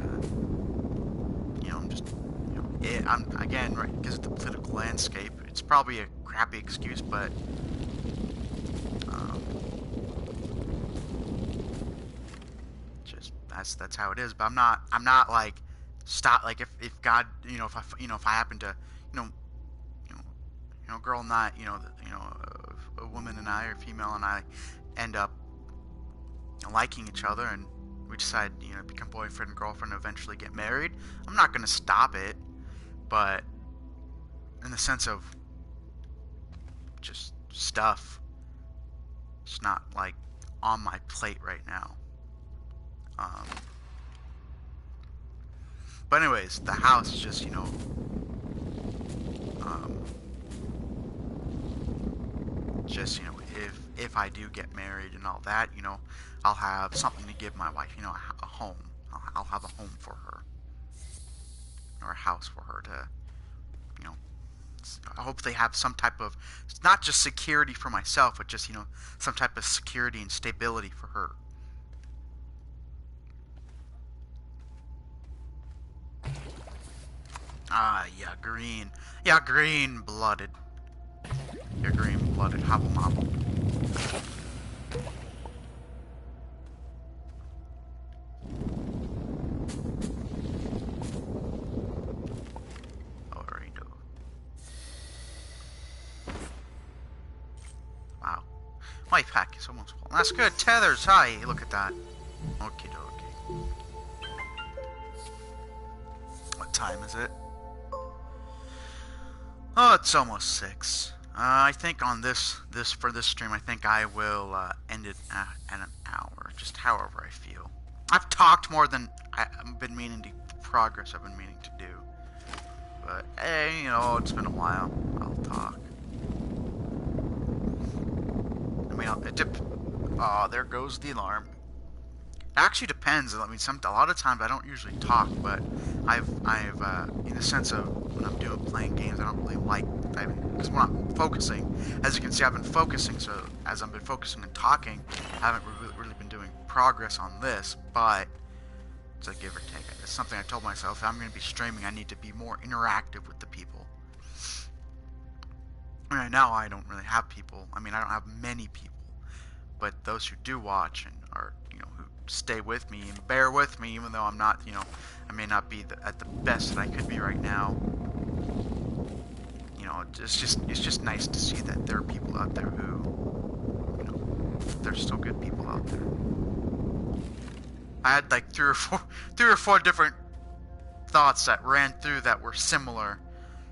I'm again, right, because of the political landscape, it's probably a crappy excuse, but just that's how it is. But I'm not like stop, like if God, if I happen to, girl and I, a woman and I, or a female and I end up liking each other, and we decide, become boyfriend and girlfriend and eventually get married, I'm not going to stop it, but in the sense of just stuff, it's not like on my plate right now. But anyways, the house is just, if I do get married and all that, I'll have something to give my wife, a home. I'll have a home for her, or a house for her to, I hope they have some type of, not just security for myself, but just, some type of security and stability for her. Yeah, green. Yeah, green-blooded. You're green-blooded. Hobble mobble. Alrighto. Wow. My pack is almost full. That's good. Tethers. Hi. Look at that. Okie dokie. What time is it? Oh, it's almost 6. I think on this stream, I think I will end it at an hour, just however I feel. I've talked more than I've been meaning to, the progress I've been meaning to do. But hey, it's been a while. I'll talk. I mean, oh, there goes the alarm. actually depends. I mean, a lot of times I don't usually talk, but I've in the sense of when I'm playing games, I don't really like typing because when I'm focusing, as you can see, I've been focusing. So as I've been focusing and talking, I haven't really been doing progress on this, but it's a give or take. It's something I told myself. If I'm going to be streaming, I need to be more interactive with the people. Right now, I don't really have people. I mean, I don't have many people, but those who do watch and are, who stay with me and bear with me, even though I'm not, I may not be at the best that I could be right now. It's just nice to see that there are people out there who, there's still good people out there. I had like three or four different thoughts that ran through that were similar,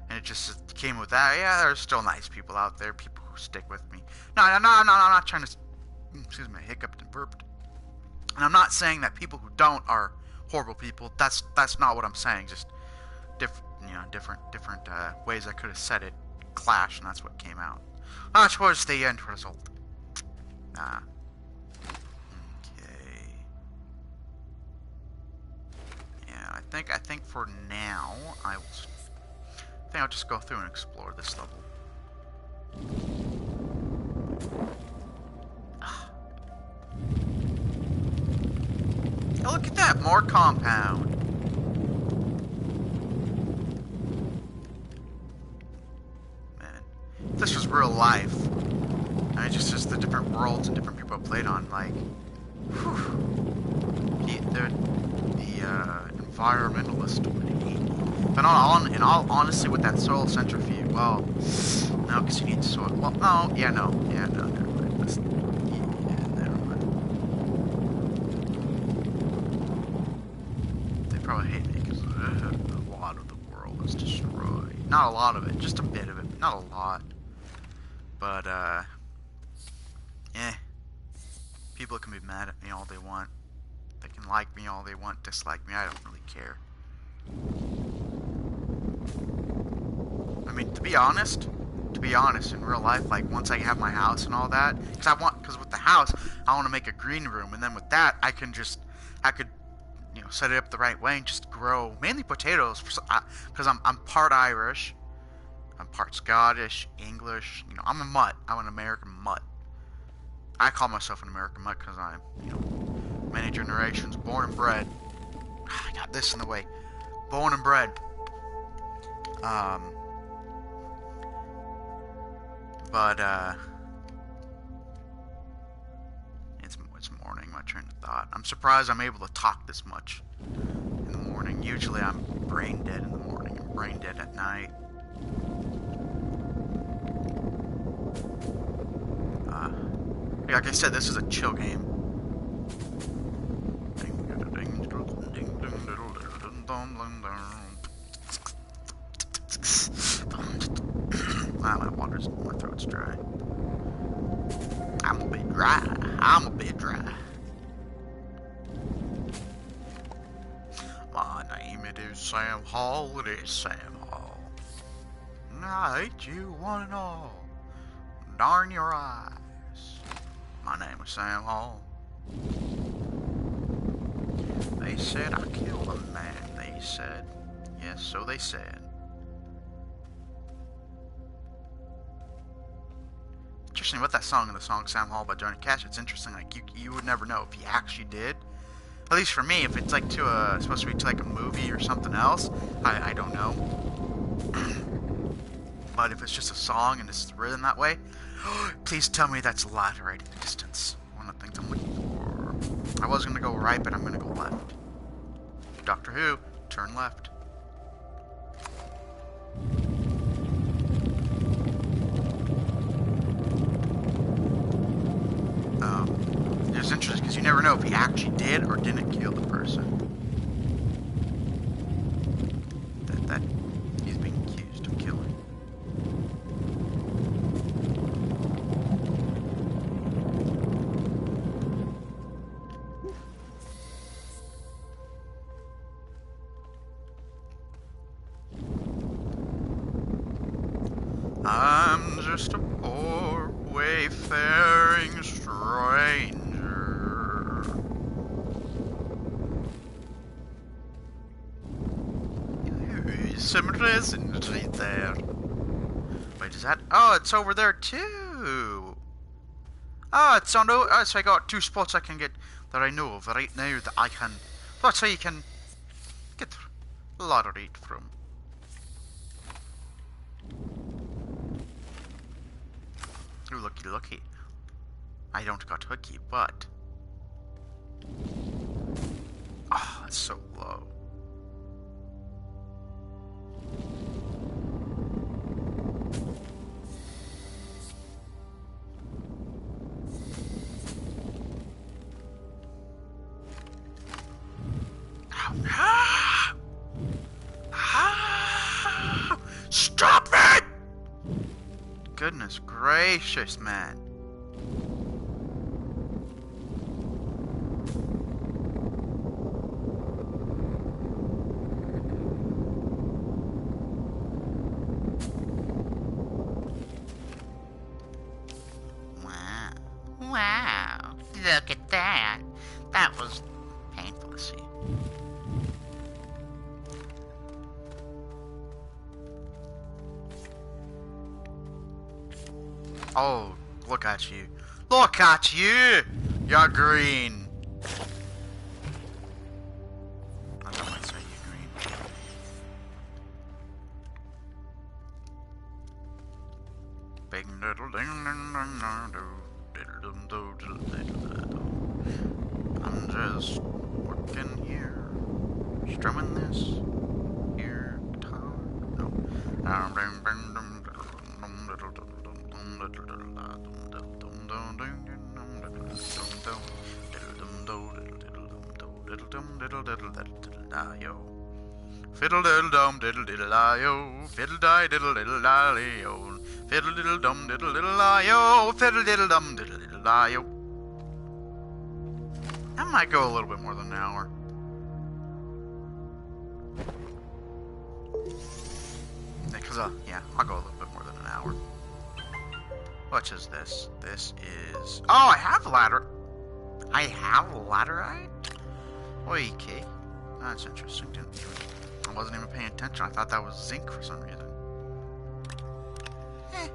and it just came with that. Yeah, there's still nice people out there, people who stick with me. No, I'm not trying to. Excuse me, I hiccuped and burped. And I'm not saying that people who don't are horrible people. That's not what I'm saying. Just different ways I could have said it clash, and that's what came out. That was the end result. Okay. Yeah, I think for now I think I'll just go through and explore this level. Oh, look at that! More compound! Man, if this was real life, I mean, just the different worlds and different people I played on, like, the environmentalist would hate me. But in all honesty, with that soil centrifuge, well, no, because you need soil. Well, no, never mind. Never mind. They probably hate me because a lot of the world is destroyed. Not a lot of it, just a bit of it. Not a lot. But, people can be mad at me all they want. They can like me all they want, dislike me. I don't really care. I mean, to be honest, in real life, like once I have my house and all that, because with the house, I want to make a green room, and then with that, I could set it up the right way and just grow mainly potatoes, because I'm part Irish, I'm part Scottish, English. I'm a mutt. I'm an American mutt. I call myself an American mutt because I'm, many generations, born and bred. I got this in the way. Born and bred. It's morning, my train of thought. I'm surprised I'm able to talk this much in the morning. Usually I'm brain dead in the morning and brain dead at night. Like I said, this is a chill game. My throat's dry. I'm a bit dry. My name it is Sam Hall. It is Sam Hall. And I hate you one and all. Darn your eyes. My name is Sam Hall. They said I killed a man. They said. Yes, so they said. Interesting about that song and the song Sam Hall by Johnny Cash. It's interesting, like you would never know if he actually did. At least for me, if it's like supposed to be to like a movie or something else, I don't know. But if it's just a song and it's written that way, please tell me that's light right in the distance. One of the things I'm looking for. I was gonna go right, but I'm gonna go left. Doctor Who, turn left. It's interesting because you never know if he actually did or didn't kill the person that he's being accused of killing. I'm just a poor wayfaring stranger. some resins right there. Wait, is that? Oh, it's over there too. Oh, it's on. Oh, so I got 2 spots I can get that I know of right now that I can. That's how you can get a lot of it from. Ooh, looky, looky. I don't got hooky, but. Oh, that's so low. Stop it! Goodness gracious, man. Wow. Wow. Look at that. That was painful to see. Oh, look at you. Look at you! You're green. I don't want to say you're green. Big little ding ding ding ding. I'm just working here. Strumming this here guitar. No. Fiddle diddle dum diddle diddle yo, fiddle die diddle diddle yo, fiddle diddle dum diddle diddle yo, fiddle diddle dum diddle diddle yo. That might go a little bit more than an hour. Because yeah, I'll go a little bit more than an hour. What is this? This is... Oh, I have ladder. I have laterite? Okay. That's interesting. I wasn't even paying attention. I thought that was zinc for some reason. Eh.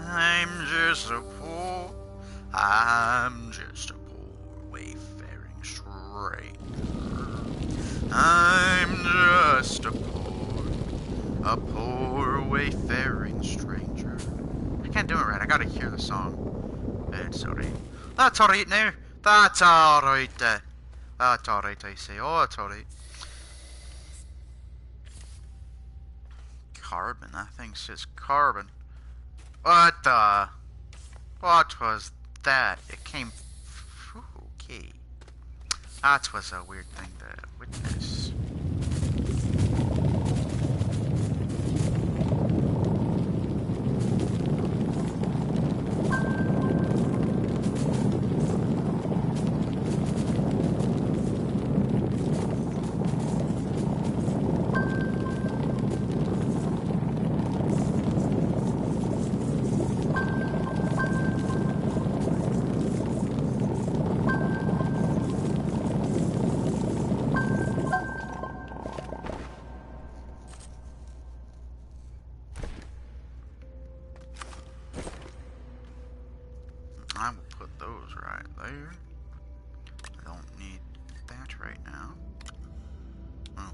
I'm just a poor wayfaring stranger. I'm just a poor wayfaring stranger. I can't do it right. I gotta hear the song. It's alright. That's alright now. That's alright. That's alright, I say. Oh, it's alright. Carbon. That thing says carbon. What the? What was that? It came... Okay. That was a weird thing to witness. I will put those right there. I don't need that right now. Oh.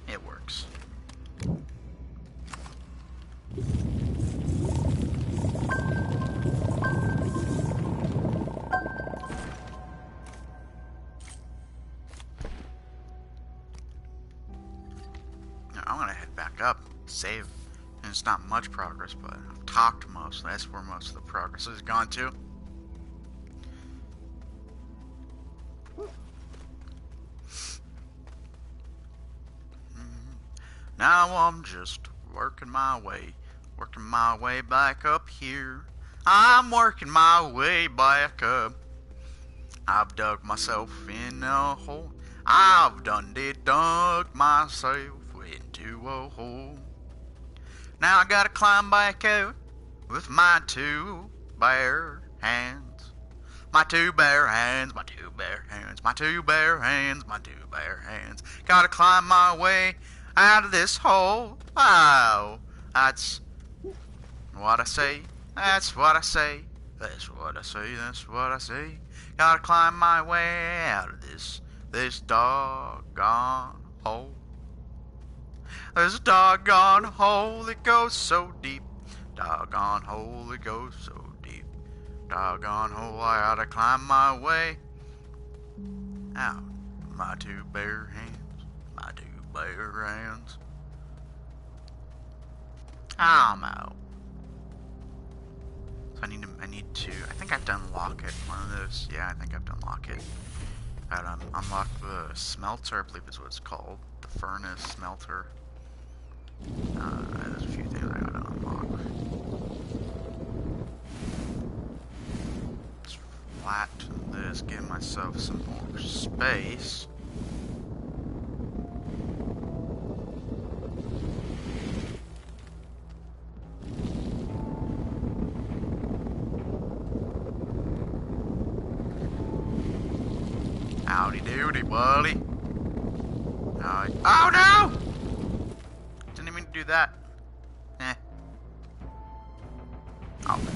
It works. Now, I'm gonna head back up, save. And it's not much progress, but I've talked most. That's where most of the progress has gone to. Now I'm just working my way back up here. I'm working my way back up. I've dug myself in a hole. I've done dug myself into a hole. Now I gotta climb back out with my 2 bare hands. My two bare hands, my two bare hands, my two bare hands, my two bare hands. Gotta climb my way out of this hole. Wow, that's what I say. That's what I say. That's what I say. That's what I say. Gotta climb my way out of this doggone hole. There's a doggone hole that goes so deep. Doggone hole that goes so deep. Doggone hole, I gotta climb my way out. My two bare hands. My two bare hands. I'm out. So I need to, I think I have to unlock it. One of those, yeah, I think I have to unlock it. I gotta unlock the smelter, I believe is what it's called. The furnace smelter. There's a few things I gotta unlock. Let's flatten this, give myself some more space. Howdy doody, buddy. Oh no! Didn't even mean to do that. Eh. I'll do it.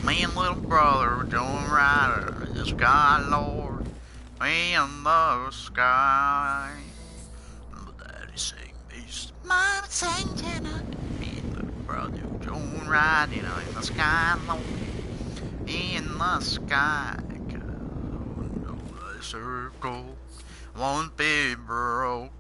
Me and little brother were doing right under the sky, Lord. Me in the sky. Daddy sing beast. Mama sang tenor. Me and little brother were doing right, in the sky, Lord. In the sky. No, the circle won't be broken.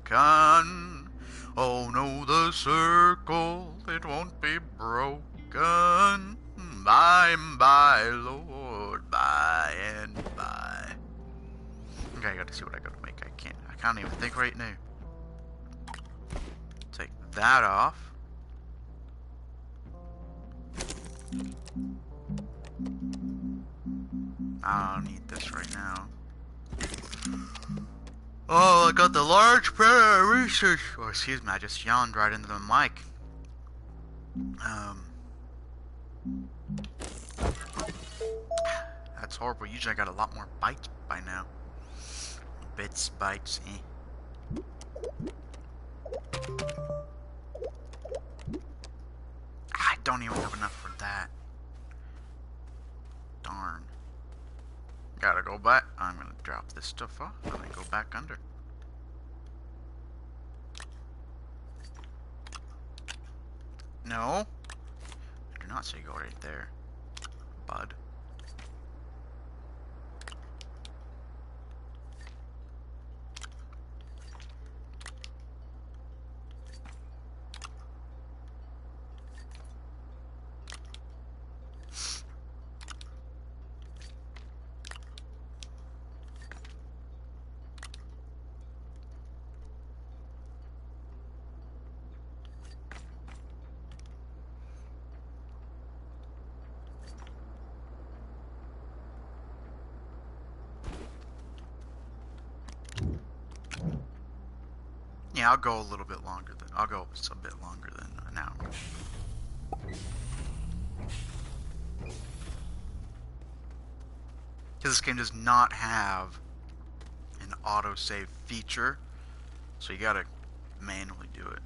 Oh no, the circle, it won't be broken. By and by, Lord, by and by. Okay, I gotta see what I gotta make. I can't even think right now. Take that off. I don't need this right now. Oh, I got the large predator research. Oh, excuse me, I just yawned right into the mic. That's horrible. Usually I got a lot more bites by now. Bits, bites, I don't even have enough for that. Darn. Gotta go back. I'm gonna drop this stuff off and then go back under. No. I do not say go right there, bud. Yeah, I'll go a little bit longer than, I'll go a bit longer than an hour. Because this game does not have an autosave feature, so you gotta manually do it.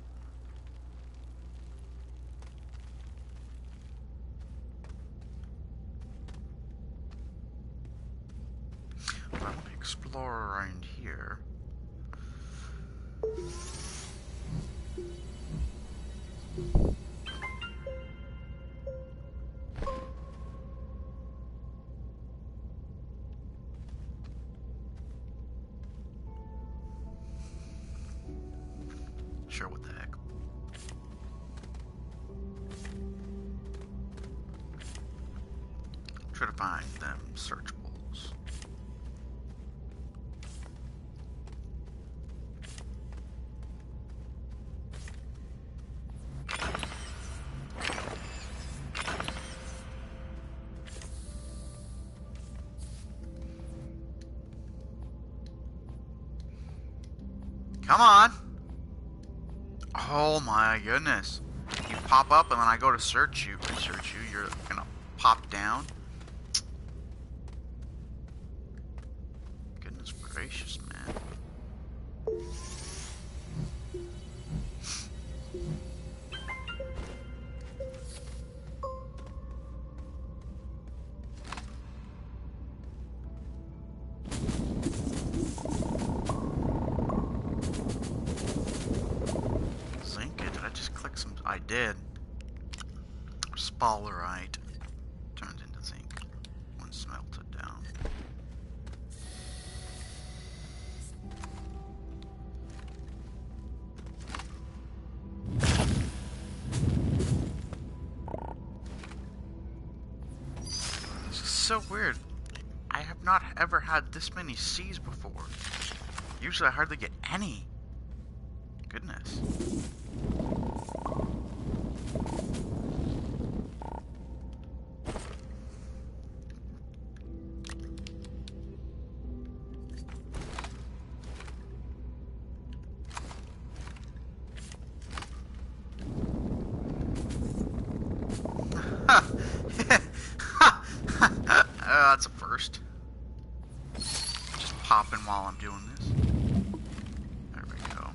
But I want to explore around here. Sure, what the heck. Try to find them searchables. Come on. Oh my goodness. You pop up and then I go to search you. You're gonna pop down. Goodness gracious, man. I did. Spallerite turns into zinc when smelted down. This is so weird. I have not ever had this many C's before. Usually I hardly get any. Goodness. That's a first. Just popping while I'm doing this. There we go.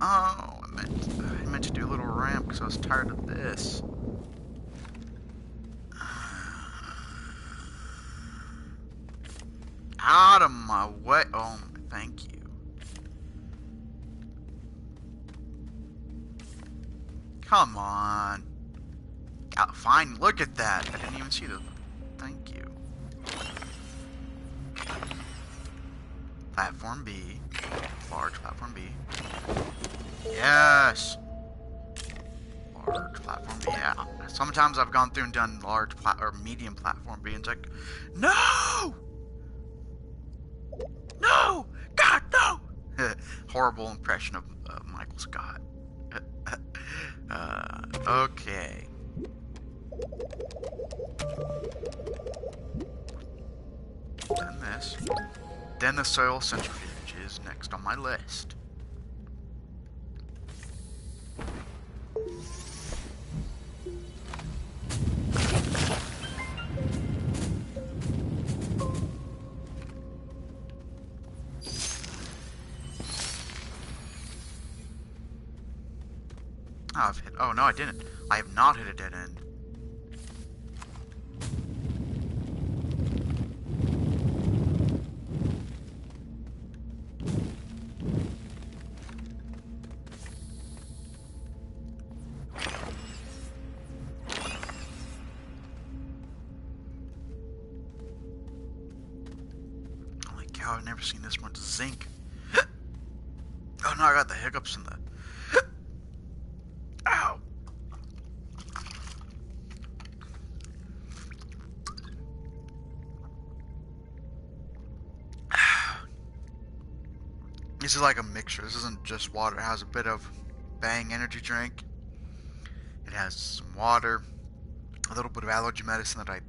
I meant to do a little ramp because I was tired of this. Out of my way. Oh, thank you. Come on. Fine, look at that. I didn't even see the... Thank you. Platform B. Large platform B. Yes! Large platform B, yeah. Sometimes I've gone through and done large or medium platform B and it's like, no! No! God, no! Horrible impression of Michael Scott. Okay. Done this. Then the soil centrifuge is next on my list. Oh, I've hit. Oh no, I didn't. I have not hit a dead end. Holy cow! I've never seen this much zinc. Oh no, I got the hiccups in the. Ow! This is like a mixture. This isn't just water. It has a bit of Bang energy drink. It has some water, a little bit of allergy medicine that I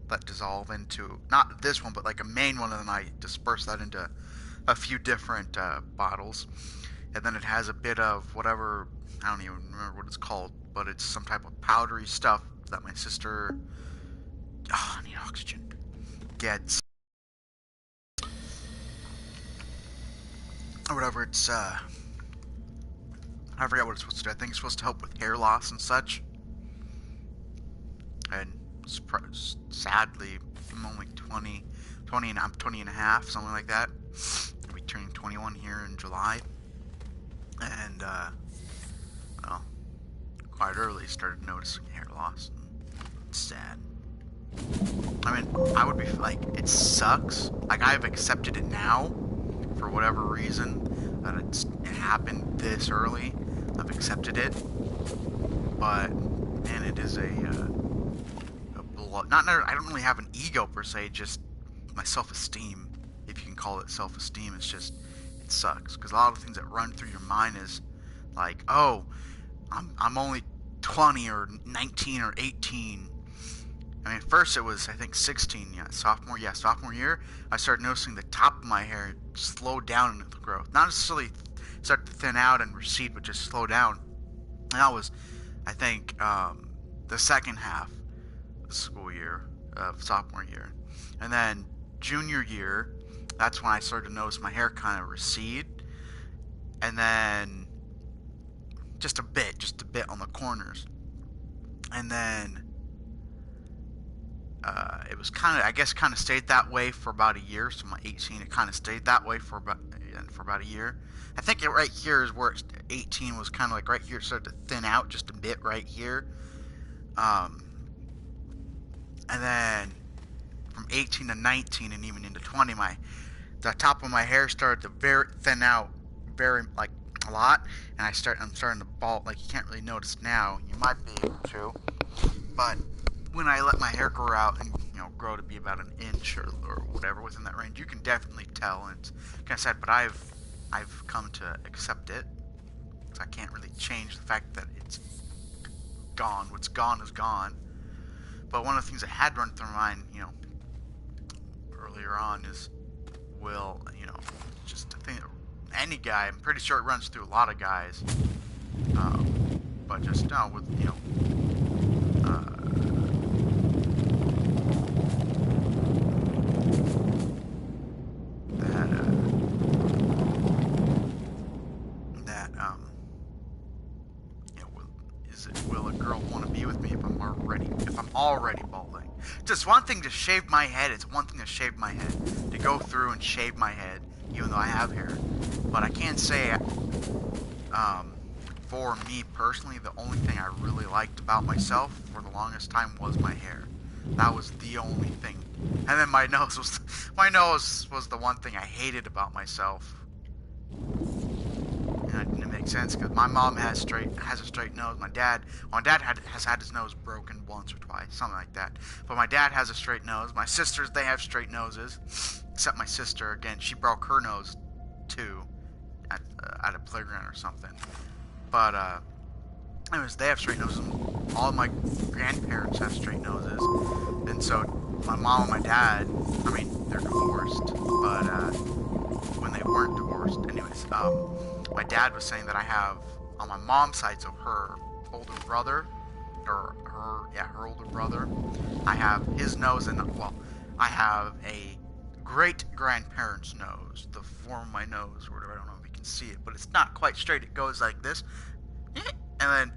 let dissolve into, not this one, but like a main one, and then I disperse that into a few different bottles. And then it has a bit of whatever, I don't even remember what it's called, but it's some type of powdery stuff that my sister, I need oxygen, gets. Or whatever it's, I forget what it's supposed to do. I think it's supposed to help with hair loss and such. And sadly, I'm only 20 and I'm 20 and a half, something like that. I'll be turning 21 here in July. And, quite early started noticing hair loss. It's sad. I mean, I would be like, it sucks. Like, I've accepted it now, for whatever reason, that it happened this early. I've accepted it, but man, it is I don't really have an ego per se, just my self-esteem, if you can call it self-esteem. It's just, it sucks, because a lot of the things that run through your mind is like, oh, I'm only 20 or 19 or 18. I mean, first it was, I think, 16, sophomore year, I started noticing the top of my hair slowed down in the growth. Not necessarily start to thin out and recede, but just slow down. And that was, I think, the second half of the school year, of sophomore year. And then junior year, that's when I started to notice my hair kind of recede. And then just a bit on the corners. And then it was kind of stayed that way for about a year. So my 18, it kind of stayed that way for about a year. I think right here is where 18 was kind of like right here. It started to thin out just a bit right here. And then from 18 to 19 and even into 20, the top of my hair started to thin out very like a lot, and I'm starting to bald. Like, you can't really notice now. You might be able to, but when I let my hair grow out and grow to be about an inch or whatever within that range, you can definitely tell. And it's kind of sad, but I've come to accept it. So I can't really change the fact that it's gone. What's gone is gone. But one of the things that had run through my mind, earlier on is, just a thing that any guy, I'm pretty sure it runs through a lot of guys, but just with will a girl want to be with me if I'm already balding? It's one thing to shave my head. It's one thing to shave my head, to go through and shave my head, even though I have hair. But I can't say, for me personally, the only thing I really liked about myself for the longest time was my hair. That was the only thing. And then my nose was the one thing I hated about myself. And it didn't make sense because my mom has a straight nose. My dad has had his nose broken once or twice, something like that. But my dad has a straight nose. My sisters, they have straight noses, except my sister. Again, she broke her nose too at a playground or something. But anyways, they have straight noses. All of my grandparents have straight noses, and so my mom and my dad, I mean, they're divorced, but when they weren't divorced, anyways, my dad was saying that I have, on my mom's side, so her older brother, her older brother, I have his nose, and I have a great grandparent's nose, the form of my nose, or whatever. I don't know if you can see it, but it's not quite straight. It goes like this, and then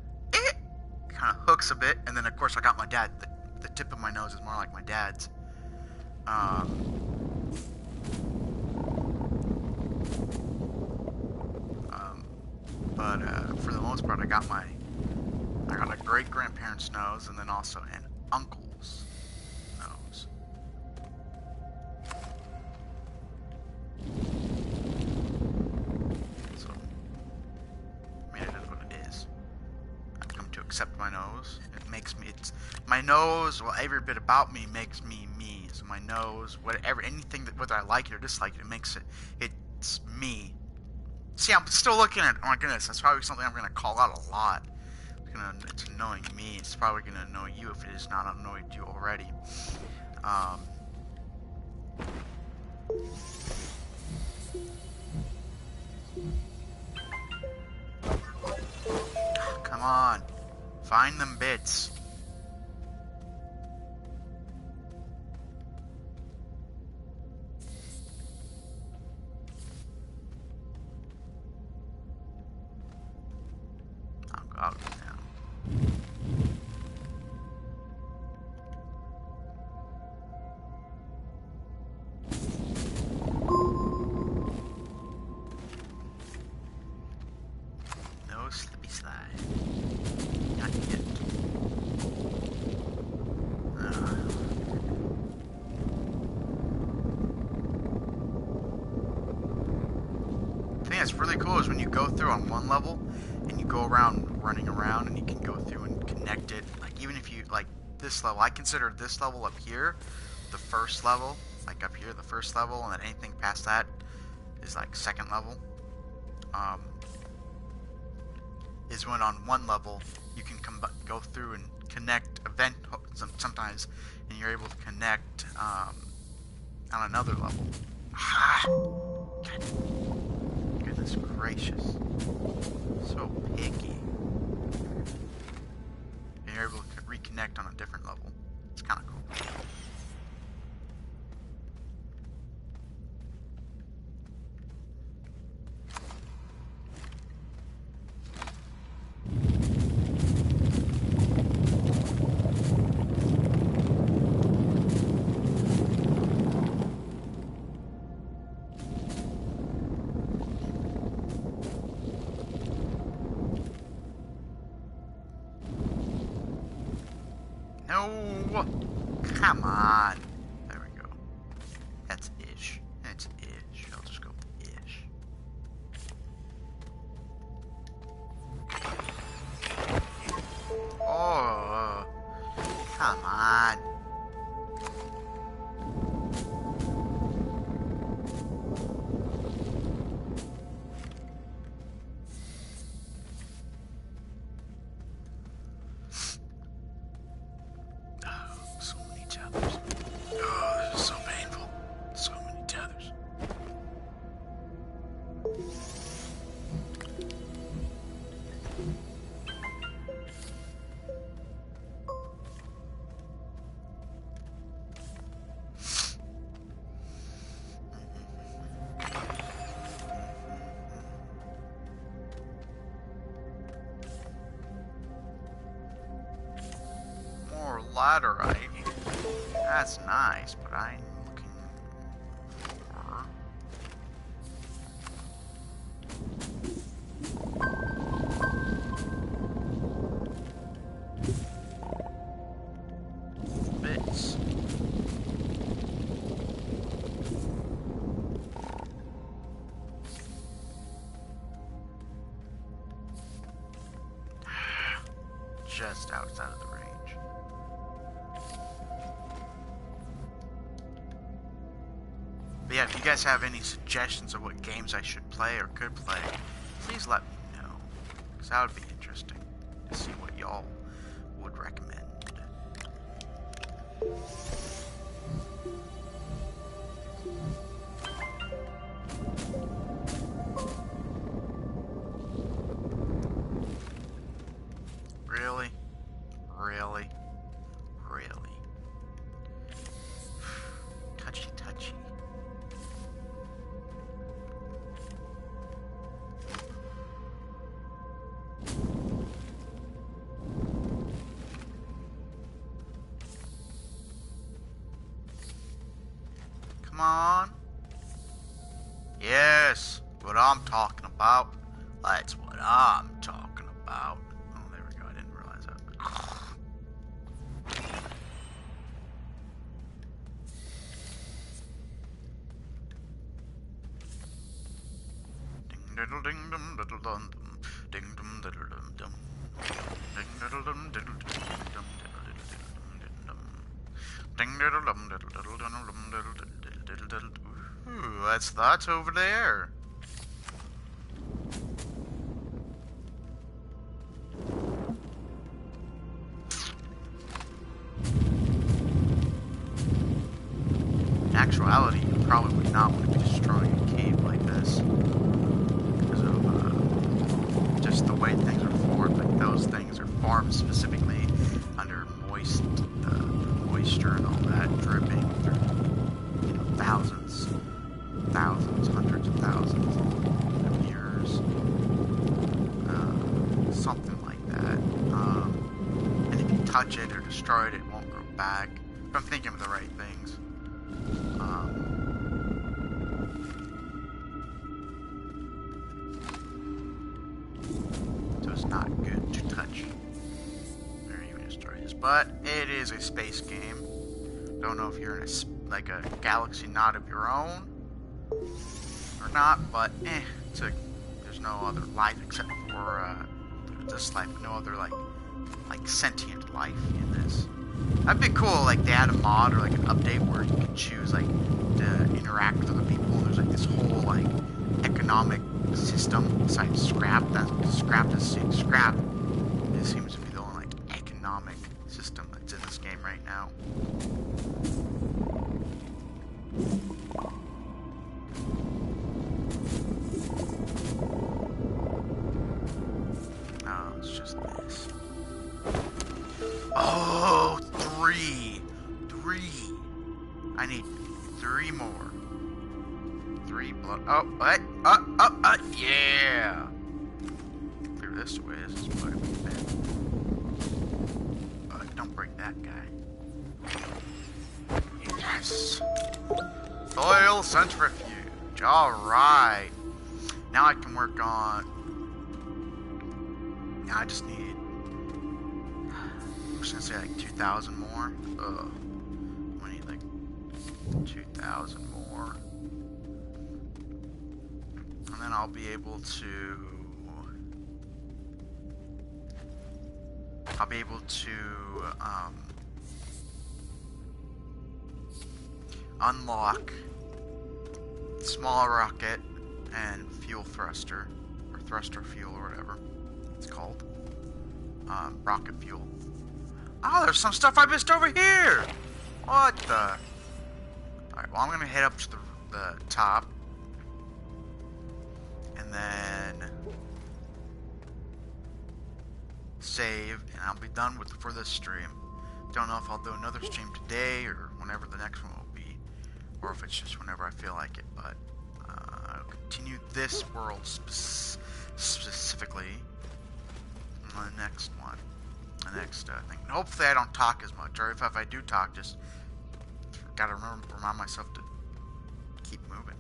kind of hooks a bit, and then of course I got my dad. The tip of my nose is more like my dad's. But for the most part, I got a great grandparent's nose, and then also an uncle's nose. So, I mean, it is what it is. I've come to accept my nose. My nose, well, every bit about me makes me me. So my nose, anything whether I like it or dislike it, it's me. See, I'm still looking at it. Oh my goodness, that's probably something I'm going to call out a lot. It's annoying me. It's probably going to annoy you if it is not annoyed you already. Come on. Find them bits. I'll go now. No slippy slide. Not really cool is when you go through on one level and you go around running around and you can go through and connect it. Like even if you like this level, I consider this level up here the first level, like up here the first level, and then anything past that is like second level. Is when on one level you can go through and connect event sometimes, and you're able to connect on another level. Goodness gracious, so picky. And you're able to reconnect on a different level. It's kind of cool. No! Come on! There we go. That's ish. It's ish. I'll just go with ish. Oh! Come on! More laterite. That's nice, but I'm looking for... bits. Just outside of the range. But yeah, if you guys have any suggestions of what games I should play or could play, please let me know. Because that would be interesting to see what y'all would recommend. Really? Really? Really? Touchy, touchy. Come on. Yes, what I'm talking about. That's what I'm talking about. Oh, there we go. I didn't realize that. Ding diddle ding dum diddle dum dum. Ding dum diddle dum dum. Ding diddle dum diddle dum dum diddle dum. Ding diddle dum diddle diddle dum diddle diddle diddle diddle. Ooh, that's over there. In actuality, you probably would not want to be destroying a cave like this because of just the way things are formed. Like those things are formed specifically under moisture and all that dripping through, thousands, hundreds of thousands of years, something like that. And if you touch it or destroy it, it won't grow back. If I'm thinking of the right things. So it's not good to touch or even destroy this, but it is a space game. Don't know if you're in a galaxy not of your own or not, but it's a no other life except for this life. No other like sentient life in this. That'd be cool. Like they had a mod or like an update where you could choose like to interact with other people. There's like this whole like economic system besides scrap. That scrap is scrap. It seems to be the only like economic system that's in this game right now. No, it's just this. Oh, three. I need 3 more. 3 blood. Oh, what? Yeah. Clear this away. This is blood. Don't break that guy. Yes. Oil centrifuge. All right. Now I can work on. Now I just need. I'm just gonna say like 2,000 more. Ugh. I need like 2,000 more. And then I'll be able to. Unlock small rocket and fuel thruster, or thruster fuel, or whatever it's called. Rocket fuel. Oh, there's some stuff I missed over here! What the? Alright, well I'm gonna head up to the top. And then save, and I'll be done for this stream. Don't know if I'll do another stream today, or whenever the next one will be. Or if it's just whenever I feel like it, but I'll continue this world specifically on the next one. The next thing. And hopefully I don't talk as much, or if I do talk, just gotta remind myself to keep moving.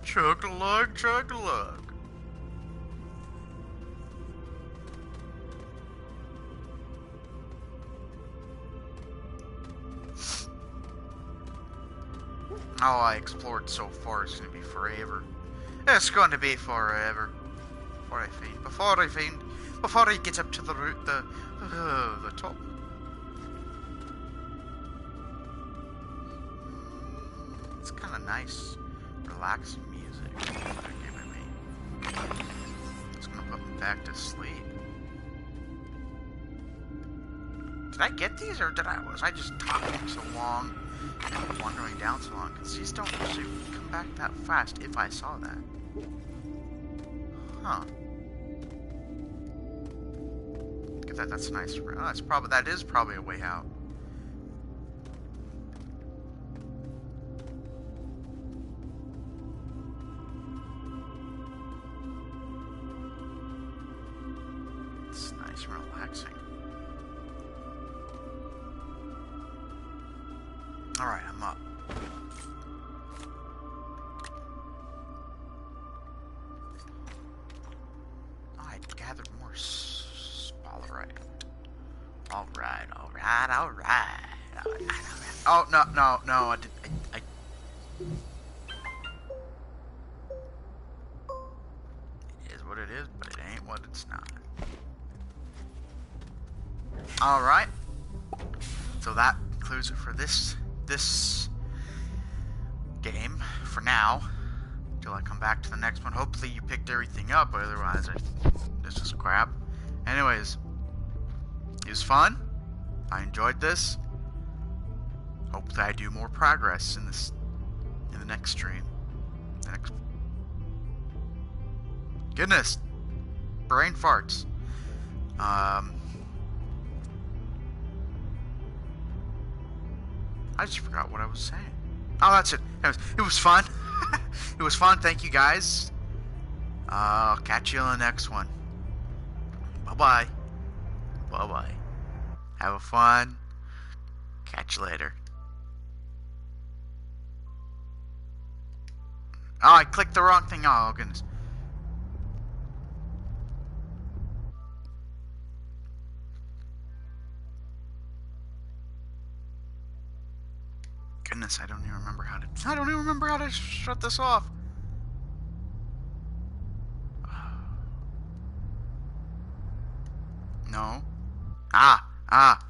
Chug-a-lug, chug-a-lug. Oh, I explored so far, it's gonna be forever. It's going to be forever. Before I get up to the top. It's kind of nice, relaxing music they're giving me. It's gonna put me back to sleep. Did I get these, or was I just talking so long and wandering down so long? Because these don't usually come back that fast if I saw that. Huh. Look at that, that's nice. Oh, that is probably a way out. It's nice and relaxing. Alright, I'm up. I gathered more spallerite. Alright. Oh, no, I did. It is what it is, but it ain't what it's not. Alright. So that concludes it for this game for now, till I come back to the next one. Hopefully you picked everything up, otherwise this is crap. Anyways, it was fun. I enjoyed this. Hopefully I do more progress in the next stream. Goodness, brain farts. I just forgot what I was saying. Oh, that's it. It was fun. It was fun. Thank you, guys. I'll catch you on the next one. Bye-bye. Bye-bye. Have a fun. Catch you later. Oh, I clicked the wrong thing. Oh, goodness. Goodness, I don't even remember how to shut this off. No. Ah, ah.